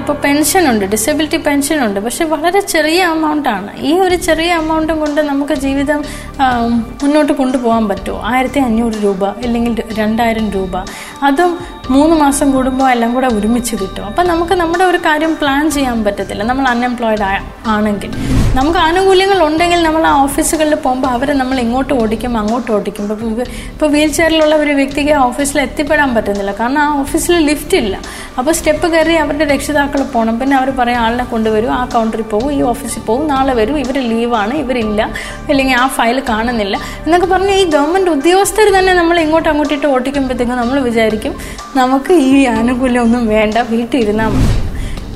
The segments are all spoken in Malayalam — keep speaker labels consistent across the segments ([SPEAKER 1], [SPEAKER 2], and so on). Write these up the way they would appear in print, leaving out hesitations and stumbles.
[SPEAKER 1] ഇപ്പോൾ പെൻഷനുണ്ട്, ഡിസബിലിറ്റി പെൻഷനുണ്ട്, പക്ഷെ വളരെ ചെറിയ എമൗണ്ടാണ്. ഈ ഒരു ചെറിയ എമൗണ്ടും കൊണ്ട് നമുക്ക് ജീവിതം മുന്നോട്ട് കൊണ്ടുപോകാൻ പറ്റുമോ? 1500 രൂപ അല്ലെങ്കിൽ 2000 രൂപ, അതും 3 മാസം കൂടുമ്പോൾ എല്ലാം കൂടെ ഒരുമിച്ച് കിട്ടും. അപ്പം നമുക്ക് നമ്മുടെ ഒരു കാര്യം പ്ലാൻ ചെയ്യാൻ പറ്റത്തില്ല. നമ്മൾ അൺഎംപ്ലോയിഡ് ആണെങ്കിൽ നമുക്ക് ആനുകൂല്യങ്ങൾ ഉണ്ടെങ്കിൽ നമ്മൾ ആ ഓഫീസുകളിൽ പോകുമ്പോൾ അവരെ നമ്മൾ ഇങ്ങോട്ട് ഓടിക്കും അങ്ങോട്ട് ഓടിക്കും. ഇപ്പോൾ വീൽ ചെയറിലുള്ള ഒരു വ്യക്തിക്ക് ഓഫീസിൽ എത്തിപ്പെടാൻ പറ്റുന്നില്ല, കാരണം ആ ഓഫീസിൽ ലിഫ്റ്റ് ഇല്ല. അപ്പോൾ സ്റ്റെപ്പ് കയറി അവരുടെ രക്ഷിതാക്കൾ പോകണം. പിന്നെ അവർ പറയും ആളിനെ കൊണ്ടുവരും, ആ കൗണ്ടറിൽ പോകും, ഈ ഓഫീസിൽ പോകും, നാളെ വരും, ഇവർ ലീവാണ്, ഇവരില്ല, അല്ലെങ്കിൽ ആ ഫയൽ കാണുന്നില്ല എന്നൊക്കെ പറഞ്ഞ് ഈ ഗവൺമെൻറ് ഉദ്യോഗസ്ഥർ തന്നെ നമ്മൾ ഇങ്ങോട്ട് അങ്ങോട്ടിട്ട് ഓടിക്കുമ്പോഴത്തേക്കും നമ്മൾ വിചാരിക്കും നമുക്ക് ഈ ആനുകൂല്യം ഒന്നും വേണ്ട, വീട്ടിൽ ഇരുന്നാൽ മതി.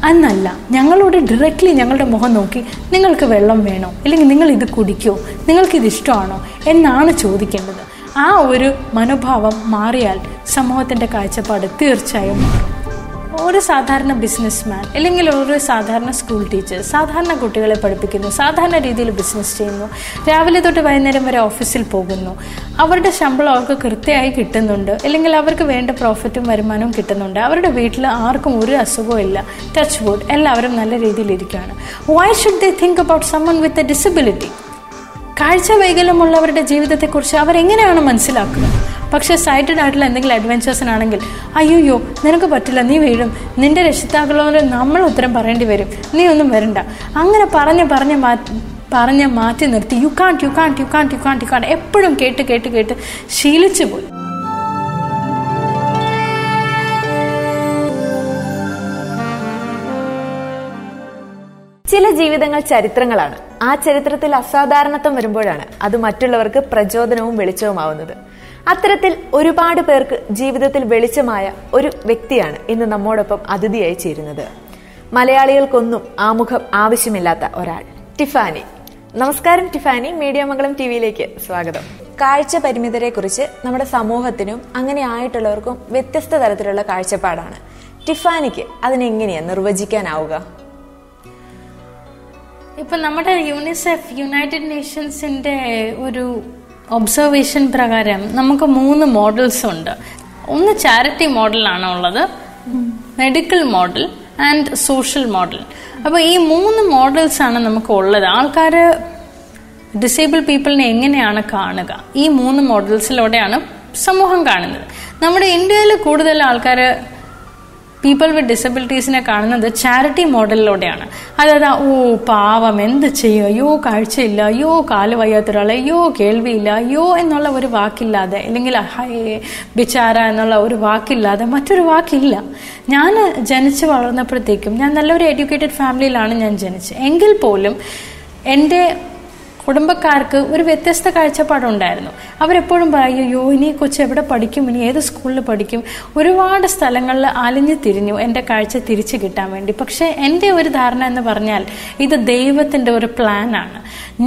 [SPEAKER 1] എന്നല്ല, ഞങ്ങളോട് ഡയറക്റ്റ്ലി ഞങ്ങളുടെ മുഖം നോക്കി നിങ്ങൾക്ക് വെള്ളം വേണോ, അല്ലെങ്കിൽ നിങ്ങൾ ഇത് കുടിക്കോ, നിങ്ങൾക്കിത് ഇഷ്ടമാണോ എന്നാണ് ചോദിക്കേണ്ടത്. ആ ഒരു മനോഭാവം മാറിയാൽ സമൂഹത്തിൻ്റെ കാഴ്ചപ്പാട് തീർച്ചയായും മാറും. ഒരു സാധാരണ ബിസിനസ്മാൻ അല്ലെങ്കിൽ ഒരു സാധാരണ സ്കൂൾ ടീച്ചർ സാധാരണ കുട്ടികളെ പഠിപ്പിക്കുന്നു, സാധാരണ രീതിയിൽ ബിസിനസ് ചെയ്യുന്നു, രാവിലെ തൊട്ട് വൈകുന്നേരം വരെ ഓഫീസിൽ പോകുന്നു, അവരുടെ ശമ്പളം അവർക്ക് കൃത്യമായി കിട്ടുന്നുണ്ട്, അല്ലെങ്കിൽ അവർക്ക് വേണ്ട പ്രോഫിറ്റും വരുമാനവും കിട്ടുന്നുണ്ട്, അവരുടെ വീട്ടിൽ ആർക്കും ഒരു അസുഖവും ഇല്ല, ടച്ച് വുഡ്, എല്ലാവരും നല്ല രീതിയിൽ ഇരിക്കുകയാണ്. Why should they think about someone with a disability? കാഴ്ച വൈകല്യമുള്ളവരുടെ ജീവിതത്തെക്കുറിച്ച് അവരെങ്ങനെയാണ് മനസ്സിലാക്കുക? പക്ഷേ സൈറ്റഡ് ആയിട്ടുള്ള എന്തെങ്കിലും അഡ്വെഞ്ചേഴ്സിനാണെങ്കിൽ അയ്യോ നിനക്ക് പറ്റില്ല, നീ വീഴും, നിന്റെ രക്ഷിതാക്കളോട് നമ്മൾ ഉത്തരം പറയേണ്ടി വരും, നീ ഒന്നും വരണ്ട, അങ്ങനെ പറഞ്ഞ് മാറ്റി നിർത്തി യു കാണ്ട് എപ്പോഴും കേട്ട് ശീലിച്ചു പോയി.
[SPEAKER 2] ചില ജീവിതങ്ങൾ ചരിത്രങ്ങളാണ്. ആ ചരിത്രത്തിൽ അസാധാരണത്വം വരുമ്പോഴാണ് അത് മറ്റുള്ളവർക്ക് പ്രചോദനവും വെളിച്ചവുമാവുന്നത്. അത്തരത്തിൽ ഒരുപാട് പേർക്ക് ജീവിതത്തിൽ വെളിച്ചമായ ഒരു വ്യക്തിയാണ് ഇന്ന് നമ്മോടൊപ്പം അതിഥിയായി ചേരുന്നത്. മലയാളികൾക്കൊന്നും ആമുഖം ആവശ്യമില്ലാത്ത ഒരാൾ, ടിഫാനി. നമസ്കാരം ടിഫാനി, മീഡിയ മംഗളം ടിവിയിലേക്ക് സ്വാഗതം. കാഴ്ച പരിമിതരെ കുറിച്ച് നമ്മുടെ സമൂഹത്തിനും അങ്ങനെ ആയിട്ടുള്ളവർക്കും വ്യത്യസ്ത തരത്തിലുള്ള കാഴ്ചപ്പാടാണ്. ടിഫാനിക്ക് അതിനെങ്ങനെയാണ് നിർവചിക്കാനാവുക?
[SPEAKER 1] ഇപ്പം നമ്മുടെ യൂണിസെഫ്, യുണൈറ്റഡ് നേഷൻസിൻ്റെ ഒരു ഒബ്സർവേഷൻ പ്രകാരം നമുക്ക് 3 മോഡൽസ് ഉണ്ട്. ഒന്ന് ചാരിറ്റി മോഡലാണ് ഉള്ളത്, medical model and social model. അപ്പോൾ ഈ 3 മോഡൽസാണ് നമുക്ക് ഉള്ളത്. ആൾക്കാർ ഡിസേബിൾ പീപ്പിളിനെ എങ്ങനെയാണ് കാണുക? ഈ 3 മോഡൽസിലൂടെയാണ് സമൂഹം കാണുന്നത്. നമ്മുടെ ഇന്ത്യയിൽ കൂടുതൽ ആൾക്കാർ പീപ്പിൾ വിത്ത് ഡിസബിലിറ്റീസിനെ കാണുന്നത് ചാരിറ്റി മോഡലിലൂടെയാണ്. അതായത് പാവം എന്ത് ചെയ്യും, അയ്യോ കാഴ്ചയില്ല, അയ്യോ കാല് വയ്യാത്തൊരാൾ, അയ്യോ കേൾവിയില്ല, അയ്യോ എന്നുള്ള ഒരു വാക്കില്ലാതെ, അല്ലെങ്കിൽ ബിച്ചാര എന്നുള്ള ഒരു വാക്കില്ലാതെ മറ്റൊരു വാക്കില്ല. ഞാൻ ജനിച്ച് വളർന്നപ്പോഴത്തേക്കും ഞാൻ നല്ലൊരു എഡ്യൂക്കേറ്റഡ് ഫാമിലിയിലാണ് ഞാൻ ജനിച്ചത്. എങ്കിൽ പോലും എൻ്റെ കുടുംബക്കാർക്ക് ഒരു വ്യത്യസ്ത കാഴ്ചപ്പാടുണ്ടായിരുന്നു. അവരെപ്പോഴും പറയും അയ്യോ ഇനി കൊച്ചു എവിടെ പഠിക്കും, ഇനി ഏത് സ്കൂളിൽ പഠിക്കും. ഒരുപാട് സ്ഥലങ്ങളിൽ അലിഞ്ഞു തിരിഞ്ഞു എൻ്റെ കാഴ്ച തിരിച്ചു കിട്ടാൻ വേണ്ടി. പക്ഷേ എൻ്റെ ഒരു ധാരണ എന്ന് പറഞ്ഞാൽ ഇത് ദൈവത്തിൻ്റെ ഒരു പ്ലാനാണ്.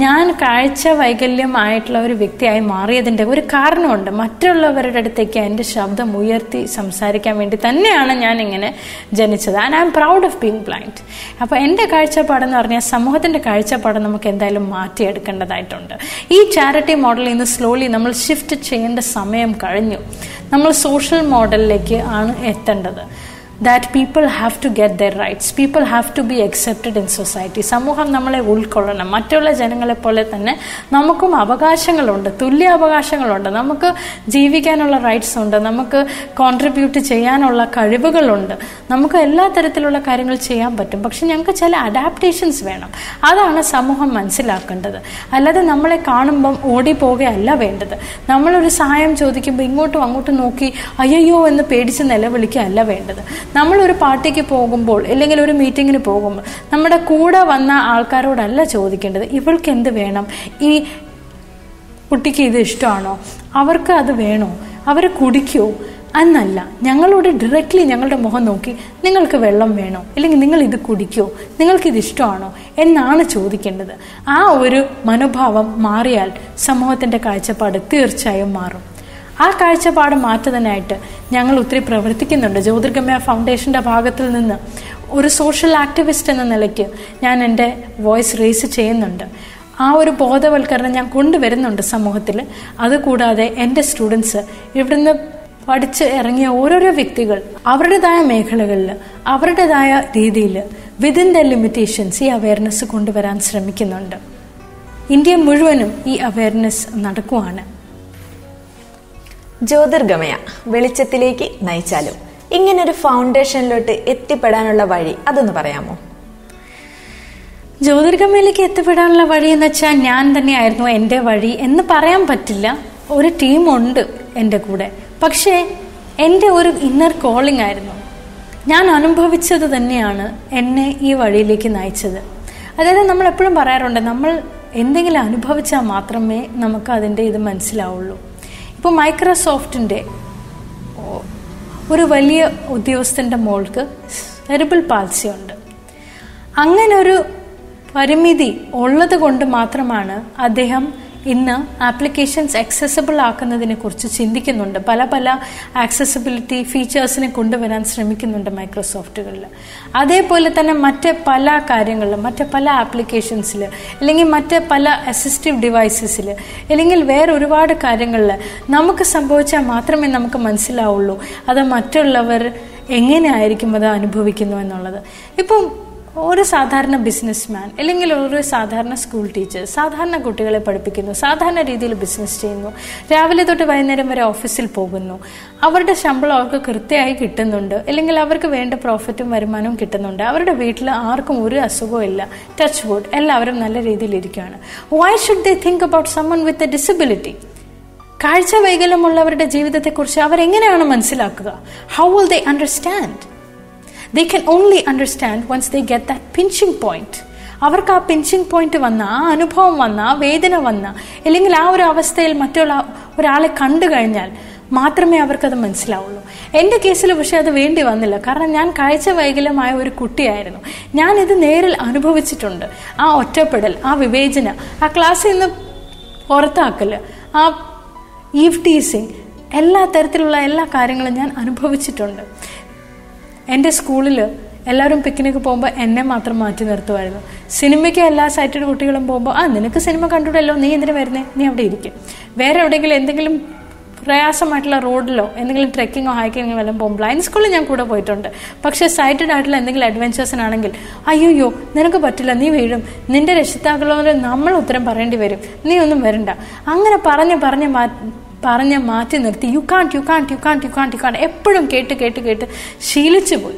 [SPEAKER 1] ഞാൻ കാഴ്ച വൈകല്യമായിട്ടുള്ള ഒരു വ്യക്തിയായി മാറിയതിൻ്റെ ഒരു കാരണമുണ്ട്. മറ്റുള്ളവരുടെ അടുത്തേക്ക് എൻ്റെ ശബ്ദം ഉയർത്തി സംസാരിക്കാൻ വേണ്ടി തന്നെയാണ് ഞാൻ ഇങ്ങനെ ജനിച്ചത്. And I am proud of being blind. അപ്പോൾ എൻ്റെ കാഴ്ചപ്പാടെന്ന് പറഞ്ഞാൽ സമൂഹത്തിൻ്റെ കാഴ്ചപ്പാട് നമുക്ക് എന്തായാലും മാറ്റിയെടുക്കേണ്ടതായിട്ടുണ്ട്. ഈ ചാരിറ്റി മോഡലിൽ നിന്ന് സ്ലോലി നമ്മൾ ഷിഫ്റ്റ് ചെയ്യേണ്ട സമയം കഴിഞ്ഞു. നമ്മൾ സോഷ്യൽ മോഡലിലേക്ക് ആണ് എത്തേണ്ടത്. that people have to get their rights, people have to be accepted in society. സമൂഹം നമ്മളെ ഉൾക്കൊള്ളണം. മറ്റുള്ള ജനങ്ങളെ പോലെ തന്നെ നമുക്കും അവകാശങ്ങളുണ്ട്, തുല്യ അവകാശങ്ങളുണ്ട്. നമുക്ക് ജീവിക്കാനുള്ള റൈറ്റ്സ് ഉണ്ട്, നമുക്ക് കോൺട്രിബ്യൂട്ട് ചെയ്യാനുള്ള കഴിവുകളുണ്ട്, നമുക്ക് എല്ലാ തരത്തിലുള്ള കാര്യങ്ങൾ ചെയ്യാൻ പറ്റും. പക്ഷെ ഞങ്ങൾക്ക് ചില അഡാപ്റ്റേഷൻസ് വേണം. അതാണ് സമൂഹം മനസ്സിലാക്കേണ്ടത്. അല്ലാതെ നമ്മളെ കാണുമ്പം ഓടിപ്പോകുകയല്ല വേണ്ടത്. നമ്മളൊരു സഹായം ചോദിക്കുമ്പോൾ ഇങ്ങോട്ടും അങ്ങോട്ടും നോക്കി അയ്യോ എന്ന് പേടിച്ച് നിലവിളിക്കുകയല്ല വേണ്ടത്. നമ്മളൊരു പാർട്ടിക്ക് പോകുമ്പോൾ അല്ലെങ്കിൽ ഒരു മീറ്റിങ്ങിന് പോകുമ്പോൾ നമ്മുടെ കൂടെ വന്ന ആൾക്കാരോടല്ല ചോദിക്കേണ്ടത് ഇവൾക്ക് എന്ത് വേണം, ഈ കുട്ടിക്ക് ഇത് ഇഷ്ടമാണോ, അവർക്ക് അത് വേണോ, അവർ കുടിക്കോ എന്നല്ല. ഞങ്ങളോട് ഡയറക്റ്റ്ലി ഞങ്ങളുടെ മുഖം നോക്കി നിങ്ങൾക്ക് വെള്ളം വേണോ, അല്ലെങ്കിൽ നിങ്ങൾ ഇത് കുടിക്കോ, നിങ്ങൾക്കിത് ഇഷ്ടമാണോ എന്നാണ് ചോദിക്കേണ്ടത്. ആ ഒരു മനോഭാവം മാറിയാൽ സമൂഹത്തിൻ്റെ കാഴ്ചപ്പാട് തീർച്ചയായും മാറും. ആ കാഴ്ചപ്പാട് മാറ്റുന്നതിനായിട്ട് ഞങ്ങൾ ഒത്തിരി പ്രവർത്തിക്കുന്നുണ്ട്. ജ്യോതിർഗമയ ഫൗണ്ടേഷൻ്റെ ഭാഗത്തിൽ നിന്ന് ഒരു സോഷ്യൽ ആക്ടിവിസ്റ്റ് എന്ന നിലയ്ക്ക് ഞാൻ എൻ്റെ വോയിസ് റേസ് ചെയ്യുന്നുണ്ട്. ആ ഒരു ബോധവൽക്കരണം ഞാൻ കൊണ്ടുവരുന്നുണ്ട് സമൂഹത്തിൽ. അതുകൂടാതെ എൻ്റെ സ്റ്റുഡൻസ് ഇവിടുന്ന് പഠിച്ച് ഇറങ്ങിയ ഓരോരോ വ്യക്തികൾ അവരുടേതായ മേഖലകളിൽ അവരുടേതായ രീതിയിൽ വിതിൻ ദ ലിമിറ്റേഷൻസ് ഈ അവയർനെസ് കൊണ്ടുവരാൻ ശ്രമിക്കുന്നുണ്ട്. ഇന്ത്യ മുഴുവനും ഈ അവയർനെസ് നടക്കുവാണ്.
[SPEAKER 2] ജ്യോതിർഗമയ വെളിച്ചത്തിലേക്ക് നയിച്ചാലും ഇങ്ങനൊരു ഫൗണ്ടേഷനിലോട്ട് എത്തിപ്പെടാനുള്ള വഴി അതൊന്ന് പറയാമോ?
[SPEAKER 1] ജ്യോതിർഗമയിലേക്ക് എത്തിപ്പെടാനുള്ള വഴി എന്ന് വെച്ചാൽ ഞാൻ തന്നെയായിരുന്നു എൻ്റെ വഴി എന്ന് പറയാൻ പറ്റില്ല. ഒരു ടീമുണ്ട് എൻ്റെ കൂടെ. പക്ഷേ എൻ്റെ ഒരു ഇന്നർ കോളിംഗ് ആയിരുന്നു. ഞാൻ അനുഭവിച്ചത് തന്നെയാണ് എന്നെ ഈ വഴിയിലേക്ക് നയിച്ചത്. അതായത് നമ്മൾ എപ്പോഴും പറയാറുണ്ട്, നമ്മൾ എന്തെങ്കിലും അനുഭവിച്ചാൽ മാത്രമേ നമുക്ക് അതിൻ്റെ ഇത് മനസ്സിലാവുള്ളൂ. ഇപ്പോൾ മൈക്രോസോഫ്റ്റിൻ്റെ ഒരു വലിയ ഉദ്യോഗസ്ഥൻ്റെ മോൾക്ക് സെറിബ്രൽ പാൾസി ഉണ്ട്. അങ്ങനെ ഒരു പരിമിതി ഉള്ളത് കൊണ്ട് മാത്രമാണ് അദ്ദേഹം ഇന്ന് ആപ്ലിക്കേഷൻസ് ആക്സസിബിൾ ആക്കുന്നതിനെ കുറിച്ച് ചിന്തിക്കുന്നുണ്ട്. പല പല ആക്സസിബിലിറ്റി ഫീച്ചേഴ്സിനെ കൊണ്ടുവരാൻ ശ്രമിക്കുന്നുണ്ട് മൈക്രോസോഫ്റ്റുകളിൽ. അതേപോലെ തന്നെ മറ്റ് പല കാര്യങ്ങളിലും, മറ്റ് പല ആപ്ലിക്കേഷൻസിൽ, അല്ലെങ്കിൽ മറ്റ് പല അസിസ്റ്റീവ് ഡിവൈസസിൽ, അല്ലെങ്കിൽ വേറെ ഒരുപാട് കാര്യങ്ങളിൽ നമുക്ക് സംഭവിച്ചാൽ മാത്രമേ നമുക്ക് മനസ്സിലാവുള്ളൂ അത് മറ്റുള്ളവർ എങ്ങനെയായിരിക്കും അത് അനുഭവിക്കുന്നു എന്നുള്ളത്. ഇപ്പം ഒരു സാധാരണ ബിസിനസ്മാൻ അല്ലെങ്കിൽ ഒരു സാധാരണ സ്കൂൾ ടീച്ചർ സാധാരണ കുട്ടികളെ പഠിപ്പിക്കുന്നു, സാധാരണ രീതിയിൽ ബിസിനസ് ചെയ്യുന്നു, രാവിലെ തൊട്ട് വൈകുന്നേരം വരെ ഓഫീസിൽ പോകുന്നു, അവരുടെ ശമ്പളം അവർക്ക് കൃത്യമായി കിട്ടുന്നുണ്ട്, അല്ലെങ്കിൽ അവർക്ക് വേണ്ട പ്രോഫിറ്റും വരുമാനവും കിട്ടുന്നുണ്ട്, അവരുടെ വീട്ടിൽ ആർക്കും ഒരു അസുഖവും ഇല്ല, ടച്ച് വുഡ്, എല്ലാവരും നല്ല രീതിയിൽ ഇരിക്കുകയാണ്. Why should they think about someone with a disability? കാഴ്ച വൈകല്യമുള്ളവരുടെ ജീവിതത്തെക്കുറിച്ച് അവരെങ്ങനെയാണ് മനസ്സിലാക്കുക? How will they understand? They can only understand once they get that pinching point. അവർക്ക് ആ പിഞ്ചിങ് പോയിന്റ് വന്ന, ആ അനുഭവം വന്ന, ആ വേദന വന്ന, അല്ലെങ്കിൽ ആ ഒരു അവസ്ഥയിൽ മറ്റുള്ള ഒരാളെ കണ്ടു കഴിഞ്ഞാൽ മാത്രമേ അവർക്കത് മനസ്സിലാവുള്ളൂ. എൻ്റെ കേസിൽ പക്ഷെ അത് വേണ്ടി വന്നില്ല. കാരണം ഞാൻ കാഴ്ച വൈകല്യമായ ഒരു കുട്ടിയായിരുന്നു. ഞാനിത് നേരിൽ അനുഭവിച്ചിട്ടുണ്ട്. ആ ഒറ്റപ്പെടൽ, ആ വിവേചന, ആ ക്ലാസ്സിൽ നിന്ന് പുറത്താക്കല്, ആ ഈവ് ടീസിങ്, എല്ലാ തരത്തിലുള്ള എല്ലാ കാര്യങ്ങളും ഞാൻ അനുഭവിച്ചിട്ടുണ്ട്. എൻ്റെ സ്കൂളിൽ എല്ലാവരും പിക്നിക്ക് പോകുമ്പോൾ എന്നെ മാത്രം മാറ്റി നിർത്തുമായിരുന്നു. സിനിമയ്ക്ക് എല്ലാ സൈറ്റഡ് കുട്ടികളും പോകുമ്പോൾ നിനക്ക് സിനിമ കണ്ടുകൂടല്ലോ, നീ എന്തിനു വരുന്നേ, നീ അവിടെ ഇരിക്കും. വേറെ എവിടെയെങ്കിലും എന്തെങ്കിലും പ്രയാസമായിട്ടുള്ള റോഡിലോ എന്തെങ്കിലും ട്രെക്കിങ്ങോ ഹൈക്കിങ്ങോ വല്ലതും പോകും. ബ്ലൈൻഡ് സ്കൂളിൽ ഞാൻ കൂടെ പോയിട്ടുണ്ട്. പക്ഷേ സൈറ്റഡ് ആയിട്ടുള്ള എന്തെങ്കിലും അഡ്വഞ്ചേഴ്സിനാണെങ്കിൽ അയ്യോ നിനക്ക് പറ്റില്ല, നീ വീഴും, നിന്റെ രക്ഷിതാക്കളോട് നമ്മൾ ഉത്തരം പറയേണ്ടി വരും, നീ ഒന്നും വരണ്ട, അങ്ങനെ പറഞ്ഞ് മാറ്റി നിർത്തി യു കാണ്ട് എപ്പോഴും കേട്ട് ശീലിച്ചു പോയി.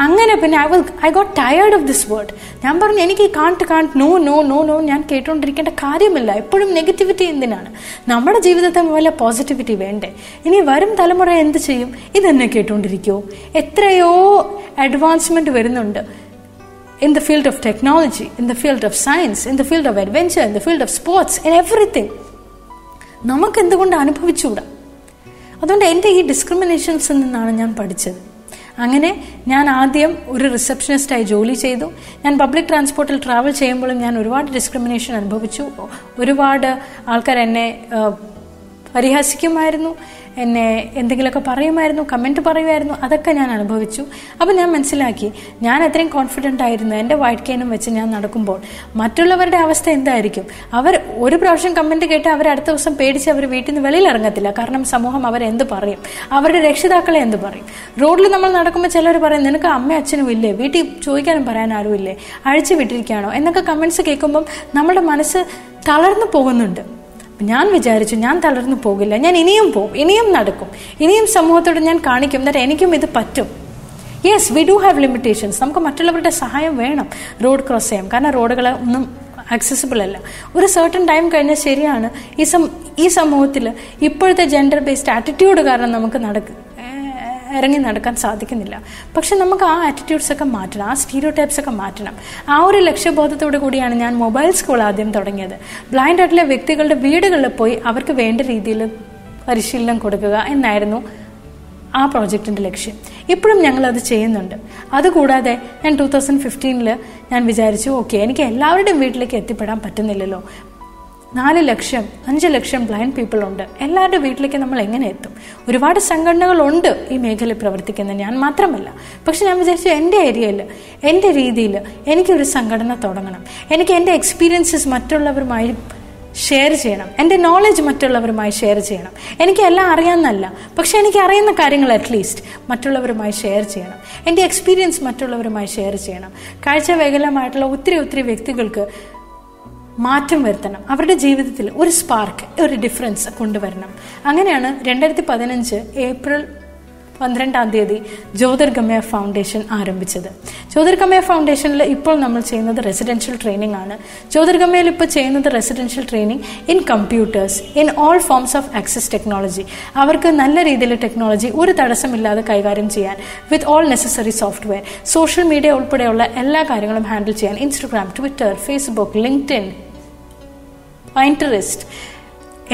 [SPEAKER 1] അങ്ങനെ പിന്നെ I got tired of this word. ഞാൻ പറഞ്ഞു എനിക്ക് കാണ്ട് നോ ഞാൻ കേട്ടുകൊണ്ടിരിക്കേണ്ട കാര്യമില്ല. എപ്പോഴും നെഗറ്റിവിറ്റി എന്തിനാണ്? നമ്മുടെ ജീവിതത്തെ പോലെ പോസിറ്റിവിറ്റി വേണ്ടേ? ഇനി വരും തലമുറ എന്ത് ചെയ്യും? ഇതെന്നെ കേട്ടുകൊണ്ടിരിക്കുമോ? എത്രയോ അഡ്വാൻസ്മെന്റ് വരുന്നുണ്ട് in the field of technology, in the field of science, in the field of adventure, in the field of sports, in everything. നമുക്ക് എന്തുകൊണ്ട് അനുഭവിച്ചുകൂടാ? അതുകൊണ്ട് എൻ്റെ ഈ ഡിസ്ക്രിമിനേഷൻസിൽ നിന്നാണ് ഞാൻ പഠിച്ചത്. അങ്ങനെ ഞാൻ ആദ്യം ഒരു റിസപ്ഷനിസ്റ്റായി ജോലി ചെയ്തു. ഞാൻ പബ്ലിക് ട്രാൻസ്പോർട്ടിൽ ട്രാവൽ ചെയ്യുമ്പോഴും ഞാൻ ഒരുപാട് ഡിസ്ക്രിമിനേഷൻ അനുഭവിച്ചു. ഒരുപാട് ആൾക്കാർ എന്നെ പരിഹസിക്കുമായിരുന്നു, എന്നെ എന്തെങ്കിലുമൊക്കെ പറയുമായിരുന്നു, കമൻറ്റ് പറയുമായിരുന്നു. അതൊക്കെ ഞാൻ അനുഭവിച്ചു. അപ്പം ഞാൻ മനസ്സിലാക്കി ഞാൻ അത്രയും കോൺഫിഡൻ്റ് ആയിരുന്നു. എൻ്റെ വൈറ്റ് കെയിനും വെച്ച് ഞാൻ നടക്കുമ്പോൾ മറ്റുള്ളവരുടെ അവസ്ഥ എന്തായിരിക്കും? അവർ ഒരു പ്രാവശ്യം കമൻറ്റ് കേട്ട് അവർ അടുത്ത ദിവസം പേടിച്ച് അവർ വീട്ടിൽ നിന്ന് വെളിയിൽ ഇറങ്ങത്തില്ല. കാരണം സമൂഹം അവരെന്ത് പറയും, അവരുടെ രക്ഷിതാക്കളെ എന്ത് പറയും. റോഡിൽ നമ്മൾ നടക്കുമ്പോൾ ചിലർ പറയും നിനക്ക് അമ്മയും അച്ഛനും ഇല്ലേ, വീട്ടിൽ ചോദിക്കാനും പറയാൻ ആരും ഇല്ലേ, അഴിച്ചു വിട്ടിരിക്കുകയാണോ എന്നൊക്കെ കമൻറ്റ്സ് കേൾക്കുമ്പം നമ്മുടെ മനസ്സ് തളർന്നു പോകുന്നുണ്ട്. ഞാൻ വിചാരിച്ചു ഞാൻ തളർന്നു പോകില്ല, ഞാൻ ഇനിയും പോകും, ഇനിയും നടക്കും, ഇനിയും സമൂഹത്തോട് ഞാൻ കാണിക്കും എന്നിട്ട് എനിക്കും ഇത് പറ്റും. Yes, we do have limitations. നമുക്ക് മറ്റുള്ളവരുടെ സഹായം വേണം റോഡ് ക്രോസ് ചെയ്യാം. കാരണം റോഡുകൾ ഒന്നും ആക്സസിബിൾ അല്ല. ഒരു സർട്ടൺ ടൈം കഴിഞ്ഞാൽ ശരിയാണ് ഈ സമൂഹത്തിൽ ഇപ്പോഴത്തെ ജെൻഡർ ബേസ്ഡ് ആറ്റിറ്റ്യൂഡ് കാരണം നമുക്ക് ഇറങ്ങി നടക്കാൻ സാധിക്കുന്നില്ല. പക്ഷെ നമുക്ക് ആ ആറ്റിറ്റ്യൂഡ്സ് ഒക്കെ മാറ്റണം, ആ സ്റ്റീരിയോ ടൈപ്സ് ഒക്കെ മാറ്റണം. ആ ഒരു ലക്ഷ്യബോധത്തോടു കൂടിയാണ് ഞാൻ മൊബൈൽ സ്കൂൾ ആദ്യം തുടങ്ങിയത്. ബ്ലൈൻഡ് ആയിട്ടുള്ള വ്യക്തികളുടെ വീടുകളിൽ പോയി അവർക്ക് വേണ്ട രീതിയിൽ പരിശീലനം കൊടുക്കുക എന്നായിരുന്നു ആ പ്രോജക്റ്റിൻ്റെ ലക്ഷ്യം. ഇപ്പോഴും ഞങ്ങളത് ചെയ്യുന്നുണ്ട്. അതുകൂടാതെ ഞാൻ 2015 ഞാൻ വിചാരിച്ചു എനിക്ക് എല്ലാവരുടെയും വീട്ടിലേക്ക് എത്തിപ്പെടാൻ പറ്റുന്നില്ലല്ലോ. 4 ലക്ഷം 5 ലക്ഷം ബ്ലൈൻഡ് പീപ്പിൾ ഉണ്ട്. എല്ലാവരുടെ വീട്ടിലേക്ക് നമ്മൾ എങ്ങനെ എത്തും? ഒരുപാട് സംഘടനകളുണ്ട് ഈ മേഖലയിൽ പ്രവർത്തിക്കുന്ന, ഞാൻ മാത്രമല്ല. പക്ഷെ ഞാൻ വിചാരിച്ചു എൻ്റെ ഏരിയയിൽ എൻ്റെ രീതിയിൽ എനിക്കൊരു സംഘടന തുടങ്ങണം. എനിക്ക് എൻ്റെ എക്സ്പീരിയൻസസ് മറ്റുള്ളവരുമായി ഷെയർ ചെയ്യണം. എൻ്റെ നോളജ് മറ്റുള്ളവരുമായി ഷെയർ ചെയ്യണം. എനിക്ക് എല്ലാം അറിയാമെന്നല്ല, പക്ഷെ എനിക്ക് അറിയുന്ന കാര്യങ്ങൾ അറ്റ്ലീസ്റ്റ് മറ്റുള്ളവരുമായി ഷെയർ ചെയ്യണം. എൻ്റെ എക്സ്പീരിയൻസ് മറ്റുള്ളവരുമായി ഷെയർ ചെയ്യണം. കാഴ്ച വൈകല്യമായിട്ടുള്ള ഒത്തിരി വ്യക്തികൾക്ക് മാറ്റം വരുത്തണം. അവരുടെ ജീവിതത്തിൽ ഒരു സ്പാർക്ക്, ഒരു ഡിഫറൻസ് കൊണ്ടുവരണം. അങ്ങനെയാണ് 2015 ഏപ്രിൽ 12 ജ്യോതിർഗമയ ഫൗണ്ടേഷൻ ആരംഭിച്ചത്. ജ്യോതിർഗമയ ഫൗണ്ടേഷനിൽ ഇപ്പോൾ നമ്മൾ ചെയ്യുന്നത് റെസിഡൻഷ്യൽ ട്രെയിനിങ് ആണ്. ജ്യോതിർഗമയിൽ ഇപ്പോൾ ചെയ്യുന്നത് residential training in computers, in all forms of access technology. അവർക്ക് നല്ല രീതിയിൽ ടെക്നോളജി ഒരു തടസ്സമില്ലാതെ കൈകാര്യം ചെയ്യാൻ, with all necessary software, social media ഉൾപ്പെടെയുള്ള എല്ലാ കാര്യങ്ങളും ഹാൻഡിൽ ചെയ്യാൻ, Instagram, Twitter, Facebook, LinkedIn, Pinterest,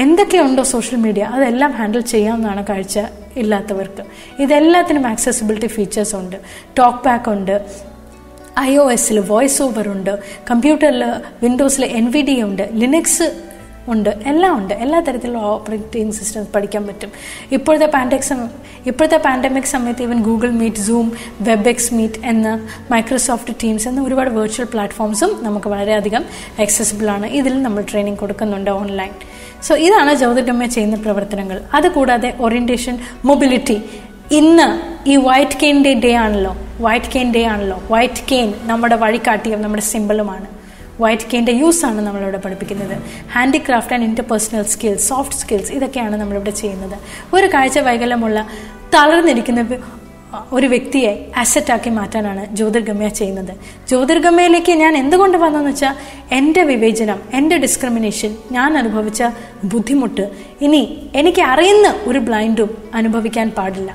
[SPEAKER 1] എന്തൊക്കെയുണ്ടോ സോഷ്യൽ മീഡിയ അതെല്ലാം ഹാൻഡിൽ ചെയ്യാവുന്നതാണ് കാഴ്ച ഇല്ലാത്തവർക്ക്. ഇതെല്ലാത്തിനും ആക്സസിബിലിറ്റി ഫീച്ചേഴ്സ് ഉണ്ട്. ടോക്ക് ബാക്ക് ഉണ്ട്, iOS-ൽ വോയിസ് ഓവർ ഉണ്ട്, കമ്പ്യൂട്ടറിൽ വിൻഡോസിൽ NVDA ഉണ്ട്, ലിനക്സ് ഉണ്ട്, എല്ലാം ഉണ്ട്. എല്ലാ തരത്തിലുള്ള ഓപ്പറേറ്റിംഗ് സിസ്റ്റംസ് പഠിക്കാൻ പറ്റും. ഇപ്പോഴത്തെ പാൻഡമിക് സമയത്ത് even Google Meet, Zoom, Webex Meet എന്ന മൈക്രോസോഫ്റ്റ് ടീംസ് എന്ന ഒരുപാട് വെർച്വൽ പ്ലാറ്റ്ഫോംസും നമുക്ക് വളരെയധികം ആക്സസിബിൾ ആണ്. ഇതിൽ നമ്മൾ ട്രെയിനിങ് കൊടുക്കുന്നുണ്ട് ഓൺലൈൻ. സോ ഇതാണ് ജ്യോതിർഗമയ ചെയ്യുന്ന പ്രവർത്തനങ്ങൾ. അതുകൂടാതെ ഓറിയന്റേഷൻ, മൊബിലിറ്റി. ഇന്ന് ഈ വൈറ്റ് കെയിൻ ഡേ ആണല്ലോ. വൈറ്റ് കെയിൻ നമ്മുടെ വഴികാട്ടിയും നമ്മുടെ സിമ്പിളുമാണ്. വൈറ്റ് കെയിൻ്റെ യൂസ് ആണ് നമ്മളിവിടെ പഠിപ്പിക്കുന്നത്. Handicraft and interpersonal skills, soft skills, ഇതൊക്കെയാണ് നമ്മളിവിടെ ചെയ്യുന്നത്. ഒരു കാഴ്ച വൈകല്യമുള്ള തളർന്നിരിക്കുന്ന ഒരു വ്യക്തിയെ അസറ്റാക്കി മാറ്റാനാണ് ജ്യോതിർഗമയ ചെയ്യുന്നത്. ജ്യോതിർഗമയയിലേക്ക് ഞാൻ എന്തുകൊണ്ട് വന്നെന്ന് വെച്ചാൽ എൻ്റെ വിവേചനം, എൻ്റെ ഡിസ്ക്രിമിനേഷൻ, ഞാൻ അനുഭവിച്ച ബുദ്ധിമുട്ട് ഇനി എനിക്ക് അറിയുന്ന ഒരു ബ്ലൈൻഡും അനുഭവിക്കാൻ പാടില്ല.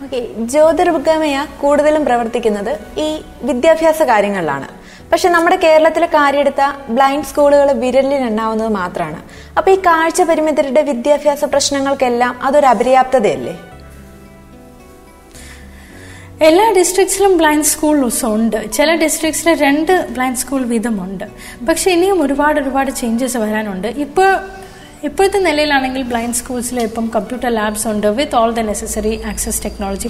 [SPEAKER 2] ഓക്കെ, ജ്യോതിർഗമയ കൂടുതലും പ്രവർത്തിക്കുന്നത് ഈ വിദ്യാഭ്യാസ കാര്യങ്ങളിലാണ്. പക്ഷെ നമ്മുടെ കേരളത്തിലെ കാര്യമെടുത്ത ബ്ലൈൻഡ് സ്കൂളുകൾ വിരലിലെണ്ണാവുന്നത് മാത്രമാണ്. അപ്പൊ ഈ കാഴ്ച പരിമിതരുടെ വിദ്യാഭ്യാസ പ്രശ്നങ്ങൾക്കെല്ലാം അതൊരു അപര്യാപ്തതയല്ലേ?
[SPEAKER 1] എല്ലാ ഡിസ്ട്രിക്ട്സിലും ബ്ലൈൻഡ് സ്കൂൾസ് ഉണ്ട്. ചില ഡിസ്ട്രിക്ട്സിൽ 2 ബ്ലൈൻഡ് സ്കൂൾ വീതമുണ്ട്. പക്ഷെ ഇനിയും ഒരുപാട് ചേഞ്ചസ് വരാനുണ്ട്. ഇപ്പോഴത്തെ നിലയിലാണെങ്കിൽ ബ്ലൈൻഡ് സ്കൂൾസിൽ ഇപ്പം കമ്പ്യൂട്ടർ ലാബ്സ് ഉണ്ട് with all the necessary access technology.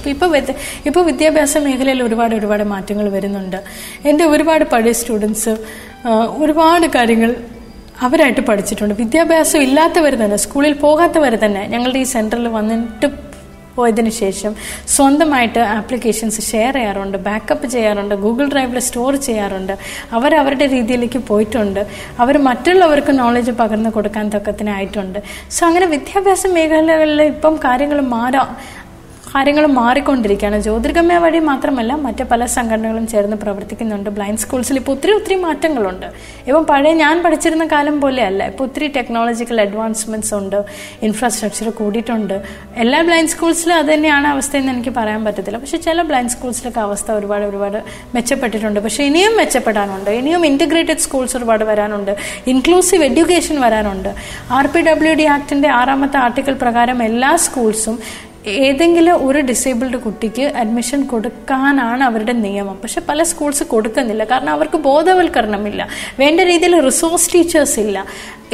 [SPEAKER 1] ഇപ്പോൾ വിദ്യാഭ്യാസ മേഖലയിൽ ഒരുപാട് മാറ്റങ്ങൾ വരുന്നുണ്ട്. എൻ്റെ ഒരുപാട് പഴയ സ്റ്റുഡൻസ് ഒരുപാട് കാര്യങ്ങൾ അവരായിട്ട് പഠിച്ചിട്ടുണ്ട്. വിദ്യാഭ്യാസം ഇല്ലാത്തവർ തന്നെ, സ്കൂളിൽ പോകാത്തവർ തന്നെ ഞങ്ങളുടെ ഈ സെൻറ്ററിൽ വന്നിട്ട് പോയതിനു ശേഷം സ്വന്തമായിട്ട് ആപ്ലിക്കേഷൻസ് ഷെയർ ചെയ്യാറുണ്ട്, ബാക്കപ്പ് ചെയ്യാറുണ്ട്, ഗൂഗിൾ ഡ്രൈവിൽ സ്റ്റോർ ചെയ്യാറുണ്ട്. അവരവരുടെ രീതിയിലേക്ക് പോയിട്ടുണ്ട്. അവർ മറ്റുള്ളവർക്ക് നോളജ് പകർന്നു കൊടുക്കാൻ തക്കത്തിനായിട്ടുണ്ട്. സോ അങ്ങനെ വിദ്യാഭ്യാസ മേഖലകളിൽ ഇപ്പം കാര്യങ്ങൾ മാറിക്കൊണ്ടിരിക്കുകയാണ്. ജ്യോതിർഗമയ വഴി മാത്രമല്ല മറ്റ് പല സംഘടനകളും ചേർന്ന് പ്രവർത്തിക്കുന്നുണ്ട്. ബ്ലൈൻഡ് സ്കൂൾസിൽ ഇപ്പോൾ ഒത്തിരി മാറ്റങ്ങളുണ്ട്. ഇപ്പം പഴയ ഞാൻ പഠിച്ചിരുന്ന കാലം പോലെയല്ല. ഇപ്പോൾ ഒത്തിരി ടെക്നോളജിക്കൽ അഡ്വാൻസ്മെന്റ്സ് ഉണ്ട്, ഇൻഫ്രാസ്ട്രക്ചർ കൂടിയിട്ടുണ്ട്. എല്ലാ ബ്ലൈൻഡ് സ്കൂൾസിലും അത് തന്നെയാണ് അവസ്ഥയെന്ന് എനിക്ക് പറയാൻ പറ്റത്തില്ല. പക്ഷെ ചില ബ്ലൈൻഡ് സ്കൂൾസിലൊക്കെ അവസ്ഥ ഒരുപാട് മെച്ചപ്പെട്ടിട്ടുണ്ട്. പക്ഷെ ഇനിയും മെച്ചപ്പെടാനുണ്ട്. ഇനിയും ഇന്റഗ്രേറ്റഡ് സ്കൂൾസ് ഒരുപാട് വരാനുണ്ട്. ഇൻക്ലൂസീവ് എഡ്യൂക്കേഷൻ വരാനുണ്ട്. RPWD ആക്ടിന്റെ 6ാമത്തെ ആർട്ടിക്കിൾ പ്രകാരം എല്ലാ സ്കൂൾസും ഏതെങ്കിലും ഒരു ഡിസേബിൾഡ് കുട്ടിക്ക് അഡ്മിഷൻ കൊടുക്കാനാണ് അവരുടെ നിയമം. പക്ഷെ പല സ്കൂൾസ് കൊടുക്കുന്നില്ല. കാരണം അവർക്ക് ബോധവൽക്കരണമില്ല, വേണ്ട രീതിയിൽ റിസോഴ്സ് ടീച്ചേഴ്സ് ഇല്ല.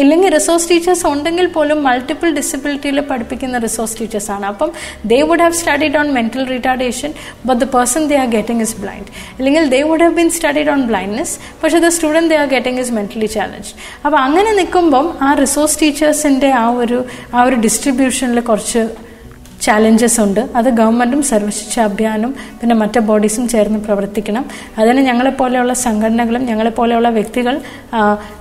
[SPEAKER 1] ഇല്ലെങ്കിൽ റിസോഴ്സ് ടീച്ചേഴ്സ് ഉണ്ടെങ്കിൽ പോലും മൾട്ടിപ്പിൾ ഡിസബിലിറ്റിയിൽ പഠിപ്പിക്കുന്ന റിസോഴ്സ് ടീച്ചേഴ്സാണ്. അപ്പം they would have studied on mental retardation but the person they are getting is blind. അല്ലെങ്കിൽ they would have been studied on blindness പക്ഷേ the student they are getting is mentally challenge. അപ്പോൾ അങ്ങനെ നിൽക്കുമ്പം ആ റിസോഴ്സ് ടീച്ചേഴ്സിൻ്റെ ആ ഒരു ഡിസ്ട്രിബ്യൂഷനിൽ കുറച്ച് ചാലഞ്ചസ് ഉണ്ട്. അത് ഗവൺമെൻറ്റും സർവശിക്ഷ അഭിയാനും പിന്നെ മറ്റ് ബോഡീസും ചേർന്ന് പ്രവർത്തിക്കണം. അതിന് ഞങ്ങളെപ്പോലെയുള്ള സംഘടനകളും ഞങ്ങളെപ്പോലെയുള്ള വ്യക്തികൾ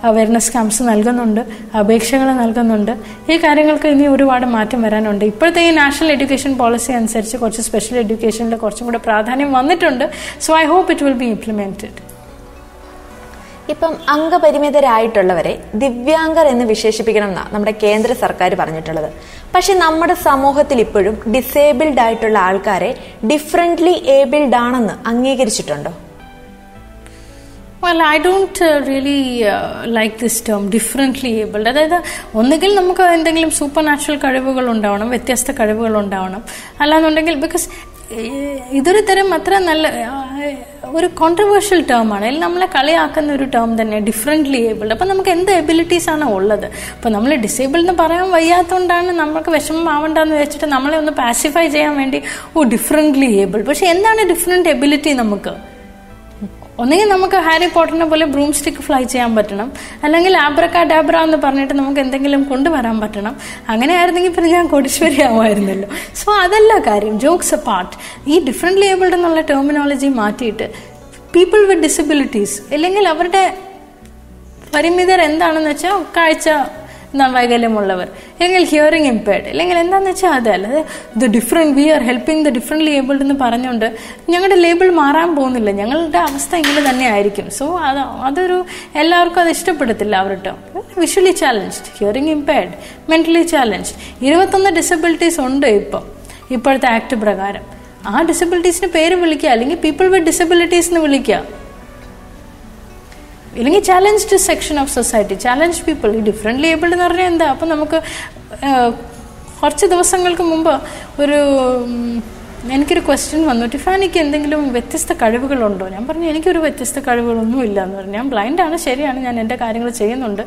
[SPEAKER 1] അവയർനെസ് ക്യാമ്പ്സ് നൽകുന്നുണ്ട്, അപേക്ഷകൾ നൽകുന്നുണ്ട്. ഈ കാര്യങ്ങൾക്ക് ഇനി ഒരുപാട് മാറ്റം വരാനുണ്ട്. ഇപ്പോഴത്തെ ഈ നാഷണൽ എഡ്യൂക്കേഷൻ പോളിസി അനുസരിച്ച് കുറച്ച് സ്പെഷ്യൽ എഡ്യൂക്കേഷനിൽ കുറച്ചും കൂടെ പ്രാധാന്യം വന്നിട്ടുണ്ട്. So I hope it will be implemented.
[SPEAKER 2] ഇപ്പം അംഗപരിമിതരായിട്ടുള്ളവരെ ദിവ്യാംഗർ എന്ന് വിശേഷിപ്പിക്കണം എന്നാണ് നമ്മുടെ കേന്ദ്ര സർക്കാർ പറഞ്ഞിട്ടുള്ളത്. പക്ഷെ നമ്മുടെ സമൂഹത്തിൽ ഇപ്പോഴും ഡിസേബിൾഡ് ആയിട്ടുള്ള ആൾക്കാരെ ഡിഫറെന്റ്ലി ഏബിൾഡ് ആണെന്ന് അംഗീകരിച്ചിട്ടുണ്ടോ?
[SPEAKER 1] Well, I don't really like this term, differently abled. അതായത് ഒന്നുകിൽ നമുക്ക് എന്തെങ്കിലും സൂപ്പർ നാച്ചുറൽ കഴിവുകൾ ഉണ്ടാവണം, വ്യത്യസ്ത കഴിവുകൾ ഉണ്ടാവണം. അല്ലാന്നുണ്ടെങ്കിൽ ബിക്കോസ് ഇതൊരു തരം അത്ര നല്ല ഒരു കോൺട്രവേഴ്ഷ്യൽ ടേമാണ്. അതിൽ നമ്മളെ കളിയാക്കുന്ന ഒരു ടേം തന്നെ ഡിഫറെന്റ്ലി ഏബിൾഡ്. അപ്പം നമുക്ക് എന്ത് എബിലിറ്റീസ് ആണ് ഉള്ളത്? അപ്പം നമ്മൾ ഡിസേബിൾഡ് എന്ന് പറയാൻ വയ്യാത്തതുകൊണ്ടാണ് നമുക്ക് വിഷമം ആവണ്ടെന്ന് വെച്ചിട്ട് നമ്മളെ ഒന്ന് പാസിഫൈ ചെയ്യാൻ വേണ്ടി ഡിഫറെന്റ്ലി ഏബിൾഡ്. പക്ഷെ എന്താണ് ഡിഫറെന്റ് എബിലിറ്റി? നമുക്ക് ഒന്നെങ്കിൽ നമുക്ക് ഹാരി പോട്ടറിനെ പോലെ ബ്രൂം സ്റ്റിക്ക് ഫ്ലൈ ചെയ്യാൻ പറ്റണം, അല്ലെങ്കിൽ ആബ്രക്കാഡാബ്ര എന്ന് പറഞ്ഞിട്ട് നമുക്ക് എന്തെങ്കിലും കൊണ്ടുവരാൻ പറ്റണം. അങ്ങനെ ആയിരുന്നെങ്കിൽ പിന്നെ ഞാൻ കോടീശ്വരി ആവുമായിരുന്നല്ലോ. സോ അതല്ല കാര്യം. ജോക്സ് അപ്പാർട്ട്, ഈ ഡിഫറെൻ്റ്ലി ഏബിൾഡ് എന്നുള്ള ടെർമിനോളജി മാറ്റിയിട്ട് പീപ്പിൾ വിത്ത് ഡിസബിലിറ്റീസ്, അല്ലെങ്കിൽ അവരുടെ പരിമിതർ എന്താണെന്ന് വെച്ചാൽ കാഴ്ച വൈകല്യമുള്ളവർ, അല്ലെങ്കിൽ ഹിയറിംഗ് ഇമ്പയർഡ്, അല്ലെങ്കിൽ എന്താണെന്ന് വെച്ചാൽ അതല്ലാതെ we are helping the differently abled എന്ന് പറഞ്ഞുകൊണ്ട് ഞങ്ങളുടെ ലേബിൾ മാറാൻ പോകുന്നില്ല. ഞങ്ങളുടെ അവസ്ഥ ഇങ്ങനെ തന്നെ ആയിരിക്കും. സോ അതൊരു എല്ലാവർക്കും അത് ഇഷ്ടപ്പെടത്തില്ല. അവരുടെ visually challenged, hearing impaired, mentally challenged, 21 disabilities ഉണ്ട് ഇപ്പോഴത്തെ ആക്ട് പ്രകാരം. ആ ഡിസബിലിറ്റീസിന് പേര് വിളിക്കുക, അല്ലെങ്കിൽ പീപ്പിൾ വിത്ത് ഡിസബിലിറ്റീസ് എന്ന് വിളിക്കുക, ഇല്ലെങ്കിൽ challenged section of society, challenged people. ഈ ഡിഫറെൻ്റ്ലി ഏബിൾഡ് എന്ന് പറഞ്ഞാൽ എന്താ? അപ്പം നമുക്ക് കുറച്ച് ദിവസങ്ങൾക്ക് മുമ്പ് എനിക്കൊരു ക്വസ്റ്റ്യൻ വന്നു, ടിഫാനിക്ക് എന്തെങ്കിലും വ്യത്യസ്ത കഴിവുകളുണ്ടോ? ഞാൻ പറഞ്ഞു എനിക്കൊരു വ്യത്യസ്ത കഴിവുകളൊന്നും ഇല്ല എന്ന് പറഞ്ഞു. ഞാൻ ബ്ലൈൻഡാണ്, ശരിയാണ്, ഞാൻ എൻ്റെ കാര്യങ്ങൾ ചെയ്യുന്നുണ്ട്,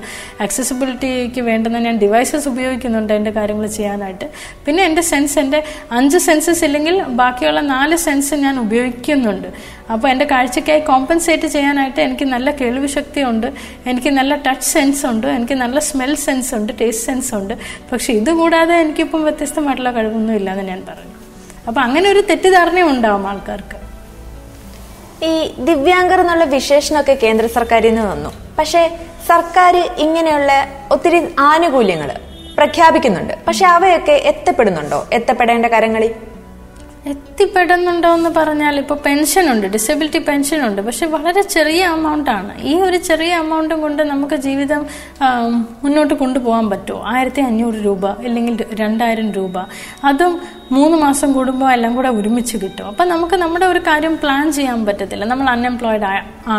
[SPEAKER 1] ആക്സസിബിലിറ്റിക്ക് വേണ്ടുന്ന ഞാൻ ഡിവൈസസ് ഉപയോഗിക്കുന്നുണ്ട് എൻ്റെ കാര്യങ്ങൾ ചെയ്യാനായിട്ട്. പിന്നെ എൻ്റെ സെൻസ്, എൻ്റെ 5 സെൻസസ് ഇല്ലെങ്കിൽ ബാക്കിയുള്ള 4 സെൻസ് ഞാൻ ഉപയോഗിക്കുന്നുണ്ട്. അപ്പോൾ എൻ്റെ കാഴ്ചയ്ക്കായി കോമ്പൻസേറ്റ് ചെയ്യാനായിട്ട് എനിക്ക് നല്ല കേൾവി ശക്തിയുണ്ട്, എനിക്ക് നല്ല ടച്ച് സെൻസ് ഉണ്ട്, എനിക്ക് നല്ല സ്മെൽ സെൻസ് ഉണ്ട്, ടേസ്റ്റ് സെൻസ് ഉണ്ട്. പക്ഷെ ഇതുകൂടാതെ എനിക്കിപ്പം വ്യത്യസ്തമായിട്ടുള്ള കഴിവൊന്നും ഇല്ലയെന്ന് ഞാൻ പറഞ്ഞു. അപ്പൊ അങ്ങനെ ഒരു തെറ്റിദ്ധാരണ ഉണ്ടാവും ആൾക്കാർക്ക്.
[SPEAKER 2] ഈ ദിവ്യാംഗർ എന്നുള്ള വിശേഷണമൊക്കെ കേന്ദ്ര സർക്കാരിൽ നിന്ന് വന്നു. പക്ഷെ സർക്കാർ ഇങ്ങനെയുള്ള ഒത്തിരി ആനുകൂല്യങ്ങൾ പ്രഖ്യാപിക്കുന്നുണ്ട്. പക്ഷെ അവയൊക്കെ എത്തപ്പെടേണ്ട കാര്യങ്ങളിൽ
[SPEAKER 1] എത്തിപ്പെടുന്നുണ്ടോ എന്ന് പറഞ്ഞാൽ ഇപ്പോൾ പെൻഷനുണ്ട്, ഡിസബിലിറ്റി പെൻഷനുണ്ട്, പക്ഷെ വളരെ ചെറിയ എമൗണ്ടാണ്. ഈ ഒരു ചെറിയ എമൗണ്ടും കൊണ്ട് നമുക്ക് ജീവിതം മുന്നോട്ട് കൊണ്ടുപോകാൻ പറ്റുമോ? 1500 രൂപ അല്ലെങ്കിൽ 2000 രൂപ, അതും 3 മാസം കൂടുമ്പോൾ എല്ലാം കൂടെ ഒരുമിച്ച് കിട്ടും. അപ്പം നമുക്ക് നമ്മുടെ ഒരു കാര്യം പ്ലാൻ ചെയ്യാൻ പറ്റത്തില്ല നമ്മൾ അൺഎംപ്ലോയിഡ്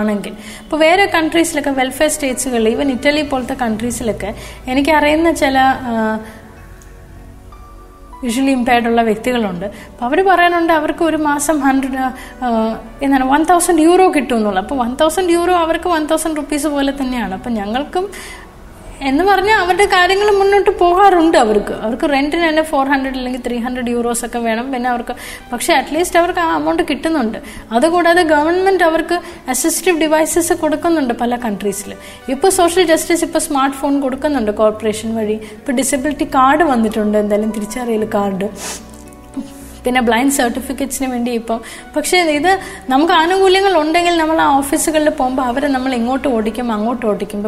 [SPEAKER 1] ആണെങ്കിൽ. ഇപ്പോൾ വേറെ കൺട്രീസിലൊക്കെ വെൽഫെയർ സ്റ്റേറ്റ്സുകളിൽ, ഈവൻ ഇറ്റലി പോലത്തെ കൺട്രീസിലൊക്കെ എനിക്കറിയുന്ന ചില വിഷ്വലി ഇമ്പയർഡ് ഉള്ള വ്യക്തികളുണ്ട്. അപ്പോൾ അവർ പറയാനുണ്ട് അവർക്ക് ഒരു മാസം 1000 യൂറോ കിട്ടുമെന്നുള്ളൂ. അപ്പോൾ 1000 യൂറോ അവർക്ക് 1000 റുപ്പീസ് പോലെ തന്നെയാണ്. അപ്പം ഞങ്ങൾക്കും എന്ന് പറഞ്ഞാൽ അവരുടെ കാര്യങ്ങൾ മുന്നോട്ട് പോകാറുണ്ട്. അവർക്ക് റെന്റിന് തന്നെ 400 അല്ലെങ്കിൽ 300 യൂറോസ് ഒക്കെ വേണം. പിന്നെ അവർക്ക് പക്ഷേ അറ്റ്ലീസ്റ്റ് അവർക്ക് ആ എമൗണ്ട് കിട്ടുന്നുണ്ട്. അതുകൂടാതെ ഗവൺമെന്റ് അവർക്ക് അസിസ്റ്റീവ് ഡിവൈസസ് കൊടുക്കുന്നുണ്ട് പല കൺട്രീസിൽ. ഇപ്പോൾ സോഷ്യൽ ജസ്റ്റിസ് ഇപ്പോൾ സ്മാർട്ട് ഫോൺ കൊടുക്കുന്നുണ്ട് കോർപ്പറേഷൻ വഴി. ഇപ്പോൾ ഡിസബിലിറ്റി കാർഡ് വന്നിട്ടുണ്ട്, എന്തായാലും തിരിച്ചറിയൽ കാർഡ്, പിന്നെ ബ്ലൈൻഡ് സർട്ടിഫിക്കറ്റ്സിന് വേണ്ടി ഇപ്പം. പക്ഷേ ഇത് നമുക്ക് ആനുകൂല്യങ്ങൾ ഉണ്ടെങ്കിൽ നമ്മൾ ആ ഓഫീസുകളിൽ പോകുമ്പോൾ അവരെ നമ്മൾ ഇങ്ങോട്ട് ഓടിക്കും അങ്ങോട്ട് ഓടിക്കും.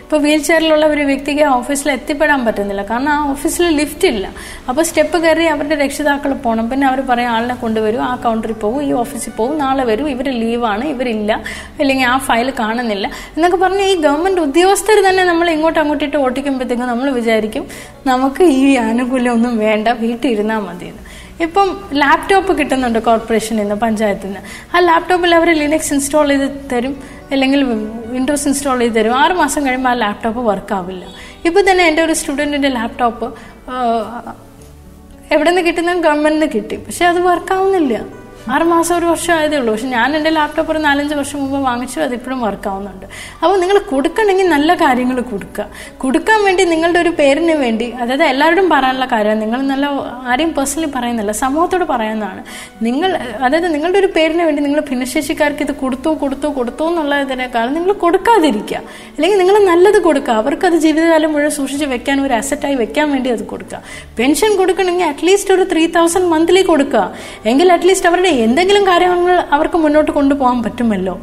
[SPEAKER 1] ഇപ്പോൾ വീൽ ചെയറിലുള്ള ഒരു വ്യക്തിക്ക് ആ ഓഫീസിൽ എത്തിപ്പെടാൻ പറ്റുന്നില്ല, കാരണം ആ ഓഫീസിൽ ലിഫ്റ്റ് ഇല്ല. അപ്പോൾ സ്റ്റെപ്പ് കയറി അവരുടെ രക്ഷിതാക്കൾ പോകണം. പിന്നെ അവർ പറയും ആളിനെ കൊണ്ടുവരും, ആ കൗണ്ടറിൽ പോകും, ഈ ഓഫീസിൽ പോകും, നാളെ വരും, ഇവർ ലീവാണ്, ഇവരില്ല, അല്ലെങ്കിൽ ആ ഫയൽ കാണുന്നില്ല എന്നൊക്കെ പറഞ്ഞ് ഈ ഗവൺമെന്റ് ഉദ്യോഗസ്ഥർ തന്നെ നമ്മൾ ഇങ്ങോട്ട് അങ്ങോട്ടിട്ട് ഓടിക്കുമ്പോഴത്തേക്കും നമ്മൾ വിചാരിക്കും നമുക്ക് ഈ ആനുകൂല്യം ഒന്നും വേണ്ട, വീട്ടിൽ ഇരുന്നാൽ മതിയെന്ന്. ഇപ്പം ലാപ്ടോപ്പ് കിട്ടുന്നുണ്ട് കോർപ്പറേഷനിൽ നിന്ന്, പഞ്ചായത്തിൽ നിന്ന്. ആ ലാപ്ടോപ്പിൽ അവർ ലിനക്സ് ഇൻസ്റ്റാൾ ചെയ്ത് തരും, അല്ലെങ്കിൽ വിൻഡോസ് ഇൻസ്റ്റാൾ ചെയ്ത് തരും. 6 മാസം കഴിയുമ്പോൾ ആ ലാപ്ടോപ്പ് വർക്കാവില്ല. ഇപ്പോൾ തന്നെ എൻ്റെ ഒരു സ്റ്റുഡൻറ്റിൻ്റെ ലാപ്ടോപ്പ് എവിടെ നിന്ന് കിട്ടുന്ന ഗവൺമെന്റിൽ നിന്ന് കിട്ടി, പക്ഷെ അത് വർക്കാവുന്നില്ല. 6 മാസം 1 വർഷം ആയതേ ഉള്ളൂ. പക്ഷെ ഞാൻ എൻ്റെ ലാപ്ടോപ്പ് ഒരു 4-5 വർഷം മുമ്പ് വാങ്ങിച്ചു, അതിപ്പോഴും വർക്കാവുന്നുണ്ട്. അപ്പോൾ നിങ്ങൾ കൊടുക്കണമെങ്കിൽ നല്ല കാര്യങ്ങൾ കൊടുക്കാൻ വേണ്ടി നിങ്ങളുടെ ഒരു പേരിന് വേണ്ടി, അതായത് എല്ലാവരോടും പറയാനുള്ള കാര്യമാണ്, നിങ്ങൾ നല്ല ആരെയും പേഴ്സണലി പറയുന്നില്ല, സമൂഹത്തോട് പറയുന്നതാണ്. അതായത് നിങ്ങളുടെ ഒരു പേരിന് വേണ്ടി നിങ്ങൾ ഭിന്നശേഷിക്കാർക്ക് ഇത് കൊടുത്തു എന്നുള്ളതിനേക്കാളും നിങ്ങൾ കൊടുക്കാതിരിക്കുക, അല്ലെങ്കിൽ നിങ്ങൾ നല്ലത് കൊടുക്കുക. അവർക്കത് ജീവിതകാലം മുഴുവൻ സൂക്ഷിച്ച് വെക്കാൻ, ഒരു അസറ്റായി വെക്കാൻ വേണ്ടി അത് കൊടുക്കുക. പെൻഷൻ കൊടുക്കണമെങ്കിൽ അറ്റ്ലീസ്റ്റ് ഒരു 3000 മന്ത്ലി കൊടുക്കുക, എങ്കിൽ അറ്റ്ലീസ്റ്റ് അവരുടെ എന്തെങ്കിലും കാര്യങ്ങൾ അവർക്ക് മുന്നോട്ട് കൊണ്ടുപോകാൻ പറ്റുമല്ലോ.